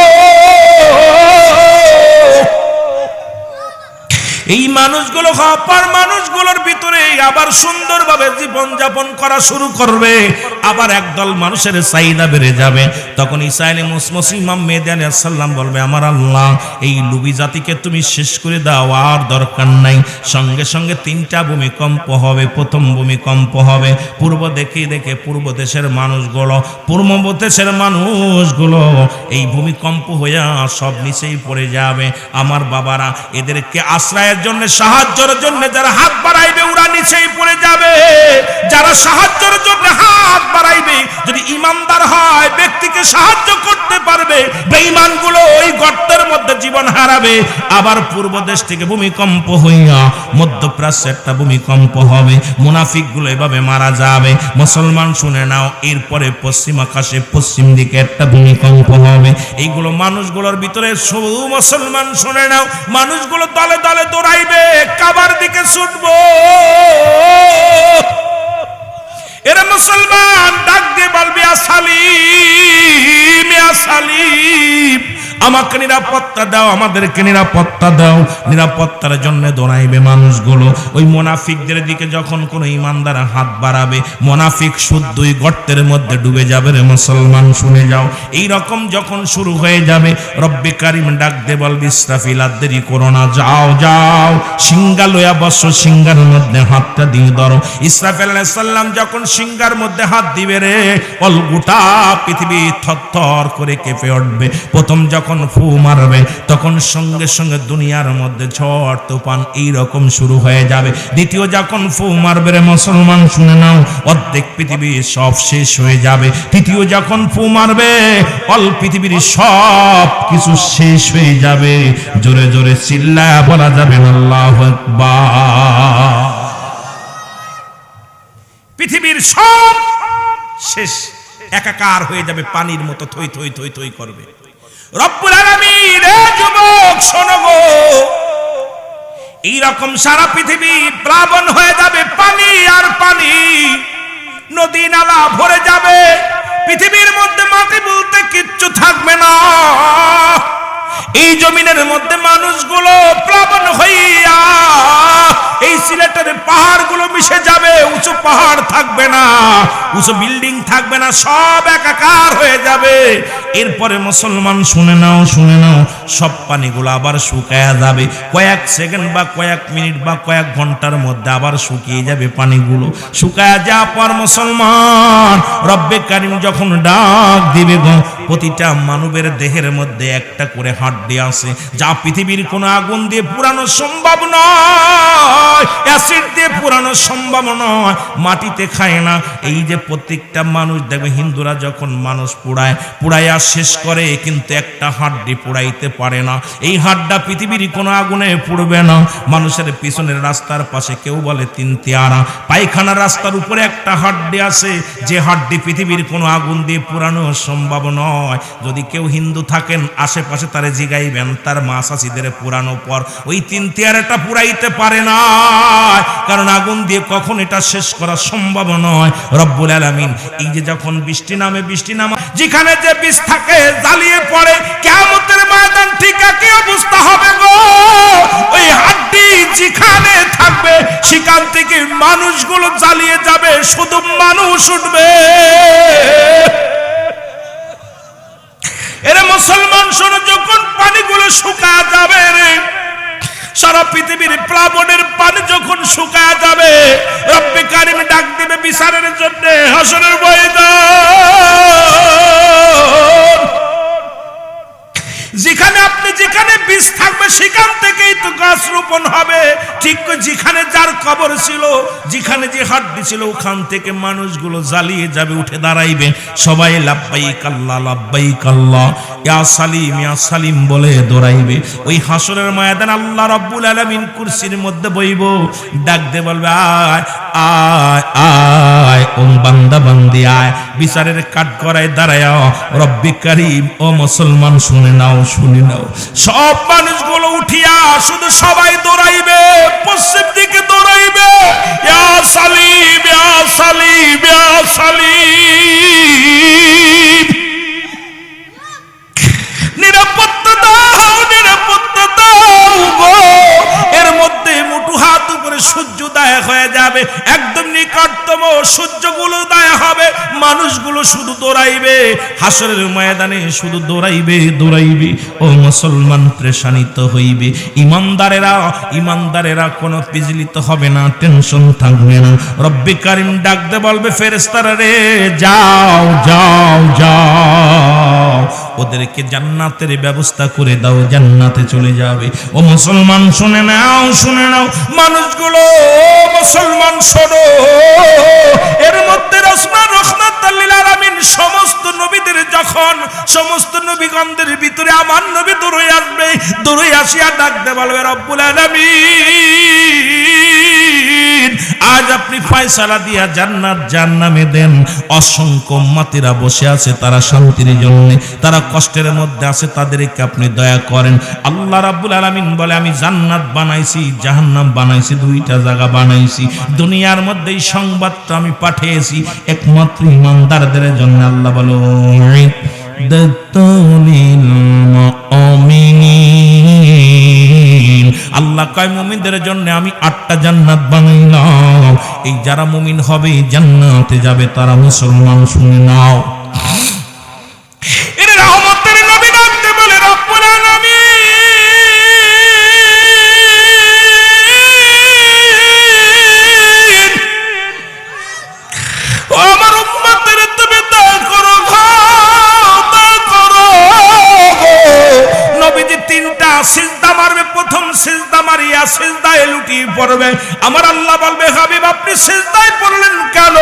এই মানুষগুলো অপর মানুষগুলোর ভিতরে আবার সুন্দরভাবে জীবন যাপন করা শুরু করবে, আবার একদল মানুষের চাহিদা বেড়ে যাবে। তখন ঈসা আলাইহিস ইমাম মেহেদী আলাইহিস সালাম বলবে, আমার আল্লাহ এই লুবি জাতিকে তুমি শেষ করে দাও, আর দরকার নাই। সঙ্গে সঙ্গে তিনটা ভূমিকম্প হবে। প্রথম ভূমিকম্প হবে পূর্ব দেখে পূর্ব দেশের মানুষগুলো এই ভূমিকম্প হইয়া সব নিচেই পড়ে যাবে। আমার বাবারা, এদেরকে আশ্রয়ের জন্য, সাহায্যের জন্য যারা হাত বাড়াইবে ওরা নিচেই পড়ে যাবে। যারা সাহায্যের জন্য হাত বাড়াইবে, যদি ইমানদার হয়, ব্যক্তিকে সাহায্য করতে পারবে, বেঈমানগুলো ওই গর্তের মধ্যে জীবন হারাবে। আবার পূর্ব দেশ থেকে ভূমিকম্প হইয়া মধ্যপ্রাচ্যে একটা ভূমিকম্প হবে, মুনাফিকগুলো এভাবে মারা যাবে। মুসলমান শুনে নাও, এরপরে পশ্চিম আকাশে পশ্চিম দিকে একটা ভূমিকম্প হবে। এইগুলো মানুষগুলোর ভিতরে, শুধু মুসলমান শুনে নাও, মানুষগুলো দলে দলে দৌড়াইবে, কাবার দিকে ছুটবো। এরা মুসলমান ডাক দিয়ে বলবে, ইয়া সালিম, ইয়া সালিম, আমার আমাকে নিরাপত্তা দাও, আমাদেরকে নিরাপত্তা দাও। নিরাপত্তার জন্য দৌড়াইবে মানুষগুলো। ওই মুনাফিকদের দিকে যখন কোনো ইমানদার হাত বাড়াবে, মুনাফিক শুদ্ধই গর্তের মধ্যে ডুবে যাবে রে মুসলমান, শুনে যাও। এই রকম যখন শুরু হয়ে যাবে, রব্বে কারিম ডাক দে বলবে ইসরাফিল আর দেরি করো না, যাও যাও সিংহা লয়া বসো, সিংহার মধ্যে হাতটা দিয়ে ধরো। ইসরাফিল আলাইহিস সালাম যখন সিংহার মধ্যে হাত দিবে রে, অল গোটা পৃথিবী থরথর করে কেঁপে উঠবে। প্রথম যখন ফু মারবে তখন সঙ্গে সঙ্গে দুনিয়ার মধ্যে ঝড় তুফান এইরকম শুরু হয়ে যাবে। দ্বিতীয় যখন ফু মারবে রে মুসলমান, শুনে নাও, অর্ধেক পৃথিবী সব শেষ হয়ে যাবে। তৃতীয় যখন ফু মারবে, অল পৃথিবীর সব কিছু শেষ হয়ে যাবে। জোরে জোরে চিল্লায়া বলা যাবে আল্লাহু আকবার। পৃথিবীর সব শেষ, একাকার হয়ে যাবে, পানির মতো থই থই থই থই করবে। রব্বুল আলামিন এ যুবক শোনো গো, এইরকম সারা পৃথিবী প্লাবন হয়ে যাবে, পানি আর পানি, নদী নালা ভরে যাবে। পৃথিবীর মধ্যে মাটি বলতে কিচ্ছু থাকবে না। এই জমিনের মধ্যে মানুষগুলো প্লাবন হইয়া এই সিলেটের পাহাড়গুলো মিশে যাবে, উঁচু পাহাড় থাকবে না, উঁচু বিল্ডিং থাকবে না, সব একাকার হয়ে যাবে। এরপরে মুসলমান শুনে নাও, শুনে নাও, সব পানিগুলো আবার শুকায়া যাবে। কয়েক সেকেন্ড বা কয়েক মিনিট বা কয়েক ঘন্টার মধ্যে আবার শুকিয়ে যাবে পানিগুলো। শুকায়া যাওয়ার পর মুসলমান রব্বে কারিম যখন ডাক দিবে গো, প্রতিটা মানবের দেহের মধ্যে একটা করে হাড্ডি আছে, যা পৃথিবীর কোনো আগুন দিয়ে পুরানো সম্ভব নয়, অ্যাসিড দিয়ে পুরানো সম্ভব নয়, মাটিতে খায় না। এই যে প্রত্যেকটা মানুষ দেখবে, হিন্দুরা যখন মানুষ পুড়াইয়া শেষ করে, কিন্তু একটা হাড্ডি পুড়াইতে পারে না। এই হাড্ডা পৃথিবীর কোনো আগুনে পুড়বে না। মানুষের পিছনের রাস্তার পাশে কেউ বলে তিন তেয়ারা, পায়খানা রাস্তার উপরে একটা হাড্ডি আছে, যে হাড্ডি পৃথিবীর কোনো আগুন দিয়ে পুরানো সম্ভব নয়। যদি কেউ হিন্দু থাকেন আশেপাশে তারে জিগাইবেন, তার মা চাচিদের পুরানো পর ওই তিন তেয়ারাটা পুরাইতে পারে না, কারণ আগুন দিয়ে কখন এটা শেষ করা সম্ভব নয়। রব্বুল আলামিন এই যে যখন বৃষ্টি নামে, যেখানে যে বীজ থাকে জ্বালিয়ে পড়ে, কিয়ামতের ময়দান ঠিক একই অবস্থা হবে গো। ওই হাড্ডি যেখানে থাকবে সেখান থেকে মানুষগুলো জ্বালিয়ে যাবে, শুধু মানুষ উঠবে। এরে মুসলমান শোনো, যখন পানিগুলো শুকায় যাবে রে, সারা পৃথিবীর প্লাবনের পানি যখন শুকায় যাবে, রব্বে কারিম ডাক দিবে বিচারের জন্য হাসরের ময়দান। যেখানে আপনি যেখানে বীজ থাকবে সেখান থেকেই তো গাছ রোপণ হবে। ঠিক যেখানে যার কবর ছিল, যেখানে যে হাড্ডি ছিল, ওখান থেকে মানুষগুলো জ্বালিয়ে যাবে, উঠে দাঁড়াইবে, সবাই লাব্বাইক আল্লাহ লাব্বাইক আল্লাহ, ইয়া সালিম ইয়া সালিম বলে দৌড়াইবে। ওই হাসরের ময়দান আল্লাহ রাব্বুল আলামিন কুরসির মধ্যে বইব, ডাক দে বলবে আয় আয় আয়, ও বান্দা বান্দি আয়, বিচারের কাঠ করায় দাঁড়ায় রব্বে কারিম। ও মুসলমান শুনে নাও, শুনে নাও, সব মানুষগুলো উঠিয়া শুধু সবাই দৌড়াইবে, পশ্চিম দিকে দৌড়াইবে, ইয়া সালিম ইয়া সালিম ইয়া সালিম, নিরাপত্তা দাও, নিরাপত্তা দাও গো। এর মধ্যে মুঠু হাত উপরে সূর্যোদয় হয়ে যাবে, একদম নিকটতম সূর্যগুলো উদয় হবে, মানুষগুলো শুধু দৌড়াইবে, হাসরের ময়দানে শুধু দৌড়াইবে দৌড়াইবে। ও মুসলমান পেরেশানিত হইবে। ইমানদারেরা কোনো বিচলিত হবে না, টেনশন থাকবে না। রব্বে কারিম ডাক দে বলবে ফেরেশতারা রে, যাও যাও যাও, ওদেরকে জান্নাতের ব্যবস্থা করে দাও, জান্নাতে চলে যাবে। ও মুসলমান শুনে নাও, শুনে নাও, মানুষগুলো মুসলমান শোনো, এর মধ্যে রাহমাতুল লিল আলামিন সমস্ত নবীদের যখন সমস্ত নবীগণদের ভিতরে আমার নবী দৌড়ে আসবে, দৌড়ে আসিয়া ডাক দে বলবে রব্বুল আলামিন আজ আপনি ফয়সালা দিয়া জান্নাত জাহান্নামে দেন। অসংখ্য উম্মতিরা বসে আছে, তারা শান্তির জন্য, তারা কষ্টের মধ্যে আছে, তাদেরকে আপনি দয়া করেন। আল্লাহ রাব্বুল আলামিন বলে আমি জান্নাত বানাইছি, জাহান্নাম বানাইছি, দুইটা জায়গা বানাইছি। দুনিয়ার মধ্যে এই সংবাদটা আমি পাঠিয়েছি একমাত্র ইমানদারদের জন্য। আল্লাহ বলো আল্লাহ কয় মুমিনদের জন্য আমি 8টা জান্নাত বানাইলাম, এই যারা মুমিন হবে জান্নাতে যাবে তারা মুসলমান শুনে নাও। এর রহমতের নবী ডাকতে বলে রব্বুল আলামিন, ও আমার উম্মতের তুমি দয়া করো, দয়া করো। নবীজি 3টা সিজদা মারবে, প্রথম সিজদা মারিয়া সিজদায় লুটিয়ে পড়বে। আমার আল্লাহ বলবে হাবিব আপনি সিজদায় পড়লেন কেন?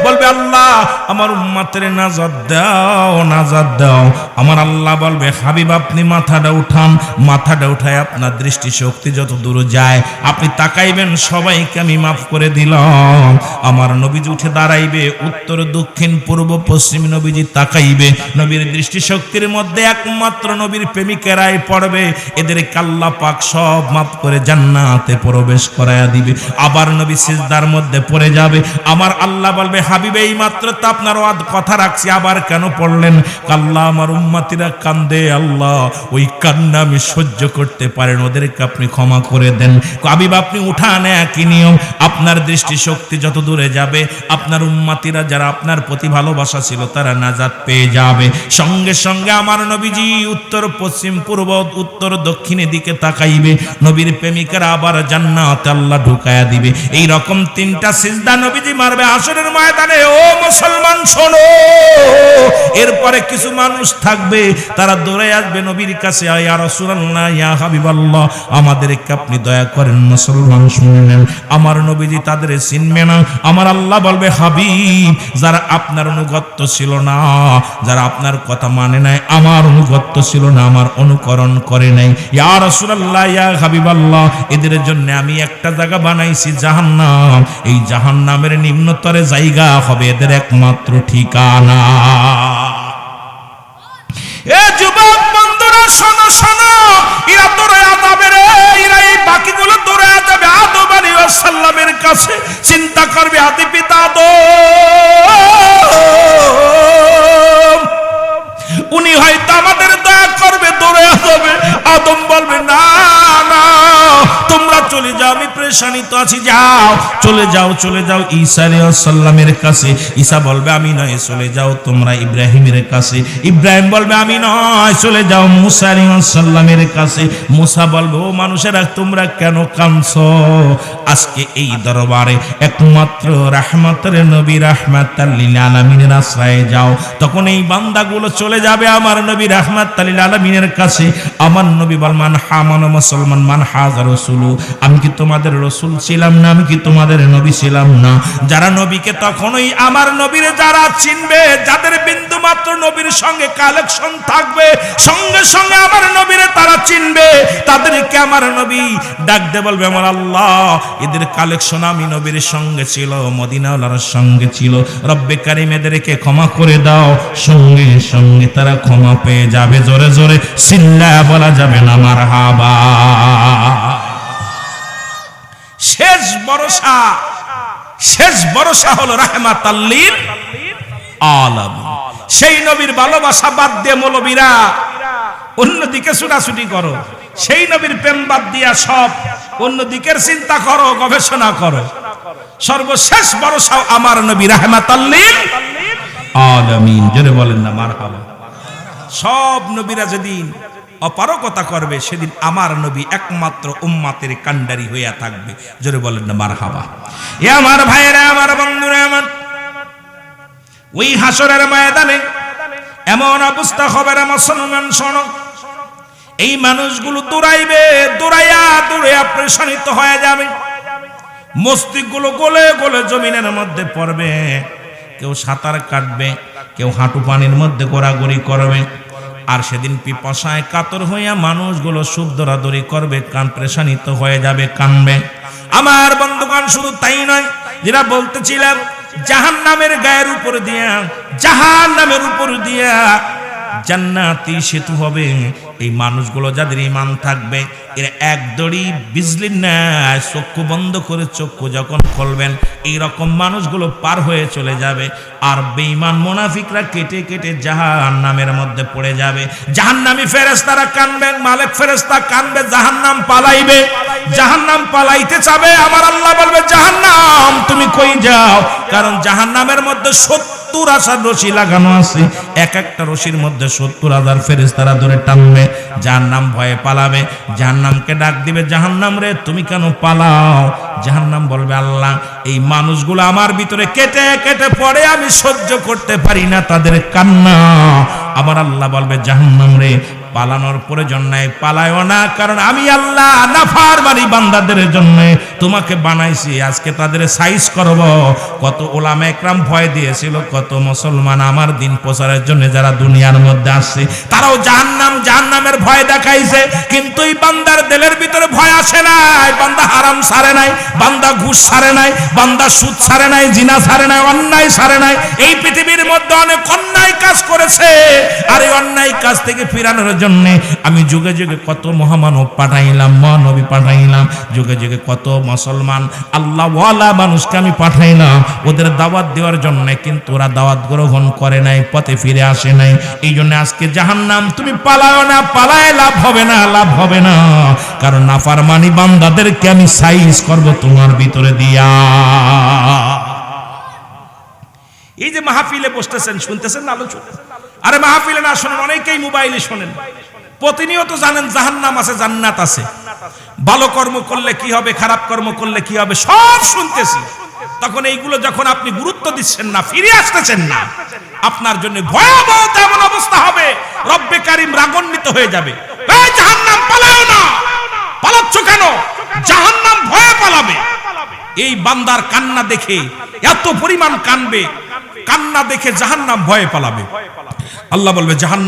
বলবে আল্লাহ আমার উম্মতের নাজাত দাও, নাজাত দাও। আমার আল্লাহ বলবে হাবিব আপনি মাথাটা উঠান, মাথাটা উঠায় আপনার দৃষ্টি শক্তি যত দূর যায় আপনি তাকাইবেন, সবাইকে আমি মাফ করে দিলাম। আমার নবীজি উঠে দাঁড়াইবে, উত্তর দক্ষিণ পূর্ব পশ্চিম নবীজি তাকাইবে, নবীর দৃষ্টি শক্তির মধ্যে একমাত্র নবীর প্রেমিকেরাই পড়বে, এদের আল্লাহ পাক সব মাফ করে জান্নাতে প্রবেশ করায়া দিবে। আবার নবী সিজদার মধ্যে পড়ে যাবে, আমার আল্লাহ বলবে হাবিব এই মাত্র তো আপনার ওয়াদ কথা রাখছি, আবার কেন পড়লেন? আল্লাহ আমার উম্মতিরা কান্দে, আল্লাহ ওই কান্না আমি সহ্য করতে পারেন, ওদেরকে আপনি ক্ষমা করে দেন। হাবিব আপনি উঠান, একই নিয়ম, আপনার দৃষ্টি শক্তি যত দূরে যাবে আপনার উম্মতিরা যারা আপনার প্রতি ভালোবাসা ছিল তারা নাজাত পেয়ে যাবে। সঙ্গে সঙ্গে আমার নবীজি উত্তর পশ্চিম পূর্ব উত্তর দক্ষিণে দিকে তাকাইবে, নবীর প্রেমিকেরা আবার জান্নাতে আল্লাহ ঢুকায়া দিবে। এই রকম 3টা সিজদা নবীজি মারবে হাসরের ময়দানে। ও মুসলমান শোনো, এরপরে কিছু মানুষ থাকবে তারা দৌড়ে আসবে নবীর কাছে, ইয়া রাসূলুল্লাহ ইয়া হাবিবাল্লাহ আমাদেরকে আপনি দয়া করেন। মুসলমান শুনেন, আমার নবীজি তাদের চিনবে না। আমার আল্লাহ বলবে হাবিব যারা আপনার অনুগত্য ছিল না, যারা আপনার কথা মানে নাই, আমার অনুগত্য ছিল না, আমার অনুকরণ করে নাই, ইয়া রাসূলুল্লাহ ইয়া হাবিবাল্লাহ এদের জন্য আমি একটা জায়গা বানাইছি জাহান্নাম, এই জাহান্নামের নিম্নতরে জায়গা হবে এদের একমাত্র ঠিকানা। এ যুবক বন্ধুরা শোনো শোনো, এরা দৌড়ে যাবে রে, এরা এই বাকিগুলো দৌড়ে যাবে আদম আলাইহিস সালামের কাছে। চিন্তা করবে আদি পিতা আদম, উনি হয়তো আমাদের দয়া করবে, দৌড়ে যাবে। আদম বলবে না না তোমরা চলে যাও, আমি পেরেশানিতে আছি, যাও চলে যাও, চলে যাও ঈসা আলাইহিস সালামের কাছে। ঈসা বলবে আমি নয়, চলে যাও তোমরা ইব্রাহিমের কাছে। ইব্রাহিম বলবে আমি নয়, চলে যাও মুসা আলাইহিস সালামের কাছে। মুসা বলবে ও মানুষেরা তোমরা কেন কাঁদছো? আজকে এই দরবারে একমাত্র রাহমাতের নবী রাহমাতাল লিল আলামিনের আশ্রয়ে যাও। তখন এই বান্দাগুলো চলে যাবে আমার নবী রাহমাতাল লিল আলামিনের কাছে। আমার নবী বলমান হামান মুসলমান মান হাযা রাসূলু, আমি কি তোমাদের রাসূল ছিলাম না? আমি কি তোমাদের নবী ছিলাম না? যারা নবীকে তখনই আমার নবীরে যারা চিনবে, যাদের বিন্দু মাত্র নবীর সঙ্গে কালেকশন থাকবে, সঙ্গে সঙ্গে আমার নবীরে তারা চিনবে, তাদেরকে আমার নবী ডাক দে বলবে আমার আল্লাহ এদের কালেকশন আমি নবীর সঙ্গে ছিল, মদিনাওয়ালার সঙ্গে ছিল, রব্বে কারীম এদেরকে ক্ষমা করে দাও। সঙ্গে সঙ্গে তারা ক্ষমা পেয়ে যাবে। জোরে জোরে চিল্লায়া বলা যাবে না মারহাবা। শেষ ভরসা, শেষ ভরসা হলো রাহমাতাল লিল আলামিন। সেই নবীর ভালোবাসা বাদ দিয়ে মৌলবীরা অন্যদিকে ছুটাছুটি করো, সেই নবীর প্রেম বাদ দিয়া সব অন্যদিকের চিন্তা করো, গবেষণা করো। সর্বশেষ ভরসা আমার নবী রাহমাতাল লিল আলামিন। জোরে বলেন না মারহাবা। সব নবীরা যেদিন অপারগতা করবে সেদিন আমার নবী একমাত্র উম্মতের কান্ডারি হইয়া থাকবে। জোরে বলেন না মারহাবা। এ আমার ভাইয়েরা, আমার বন্ধুরা, আমার ওই হাসরের ময়দানে এমন অবস্থা হবে রে মুসলমান শোনো, এই মানুষগুলো দৌড়াইবে, দৌড়াইয়া দৌড়াইয়া প্রেশানিত হয়ে যাবে, মস্তিষ্কগুলো গলে গলে জমিনের মধ্যে পড়বে, কেউ সাঁতার কাটবে, কেউ হাঁটু পানির মধ্যে গোড়াগড়ি করবে। আর সেদিন পিপাসায় কাতর হইয়া মানুষগুলো সুখ দৌড়াদৌড়ি করবে, কান প্রেশানিত হয়ে যাবে, কানবে। আমার বন্ধুগণ শুধু তাই নয়, যেটা বলতেছিলাম জাহান্নামের গায়ের উপর দিয়া, জাহান্নামের উপর দিয়া জান্নাতি সেতু হবে। এই মানুষগুলো যাদের ঈমান থাকবে এরা এক দড়ি বিজলির ন্যায় চক্ষু বন্ধ করে চক্ষু যখন খুলবেন এই রকম মানুষগুলো পার হয়ে চলে যাবে। আর বেঈমান মুনাফিকরা কেটে কেটে জাহান্নামের মধ্যে পড়ে যাবে। জাহান্নামী ফেরেশতারা কানবেন, মালিক ফেরেশতা কানবে, জাহান্নাম পালাইবে। জাহান্নাম পালাইতে চাবে, আমার আল্লাহ বলবে জাহান্নাম তুমি কই যাও? কারণ জাহান্নামের মধ্যে 70,000 রশি লাগানো আছে, এক একটা রশির মধ্যে 70,000 ফেরেশতারা ধরে টানবে। জাহান্নাম ভয়ে পালাবে, জাহান্নামকে ডাক দিবে, জাহান্নাম রে তুমি কেন পালাও? জাহান্নাম বলবে আল্লাহ এই মানুষগুলো আমার ভিতরে কেটে কেটে পড়ে, আমি সহ্য করতে পারি না তাদের কান্না। আমার আল্লাহ বলবে জাহান্নাম রে পালানোর প্রয়োজন নাই, পালায়ও না, কারণ আমি আল্লাহ নাফরমানি বান্দাদের জন্য তোমাকে বানাইছি, আজকে তাদের সাইজ করব। কত উলামা একরাম ভয় দিয়েছিল, কত মুসলমান আমার দিন প্রচারের জন্য যারা দুনিয়ার মধ্যে আসছে তারাও জাহান্নামের ভয় দেখাইছে, কিন্তু এই বান্দার দিলের ভিতরে ভয় আসে নাই। বান্দা হারাম ছাড়ে নাই, বান্দা ঘুষ ছাড়ে নাই, বান্দা সুদ ছাড়ে নাই, জিনা ছাড়ে নাই, অন্যায় ছাড়ে নাই। এই পৃথিবীর মধ্যে অনেক অন্যায় কাজ করেছে, আর এই অন্যায় কাজ থেকে ফিরানোর জন্য আমি যুগে যুগে কত মহামানব পাঠাইলাম, মহানবী পাঠাইলাম, যুগে যুগে কত মুসলমান আল্লাহওয়ালা মানুষকে আমি পাঠাইলাম ওদের দাওয়াত দেওয়ার জন্য, কিন্তু ওরা দাওয়াত গ্রহণ করে নাই, পথে ফিরে আসে নাই। এই জন্য আজকে জাহান্নাম তুমি পালাও না, পালায় লাভ হবে না, লাভ হবে না, কারণ নাফরমানি বান্দাদেরকে আমি সাইজ করব তোমার ভিতরে দিয়া। এই যে মাহফিলে বসতেছেন, শুনতেছেন না আলোচনা? আরে মাহফিলে না শোনেন, অনেকেই মোবাইলে শোনেন। প্রতিনিয়ত জানেন জাহান্নাম আছে, জান্নাত আছে, ভালো কর্ম করলে কি হবে, খারাপ কর্ম করলে কি হবে, সব শুনতেছি। তখন এইগুলো যখন আপনি গুরুত্ব দিচ্ছেন না, ফিরে আসতেছেন না, আপনার জন্য ভয়াবহ এমন অবস্থা হবে, রব্বে কারীম রাগান্বিত হয়ে যাবে। এই জাহান্নাম পালাও না, পালাচ্ছ কেন? জাহান্নাম ভয়ে পালাবে। এই বান্দার কান্না দেখে এত পরিমাণ কানবে, কান্না দেখে জাহান্নাম ভয়ে পালাবে। আল্লাহ বলবে জাহান্নাম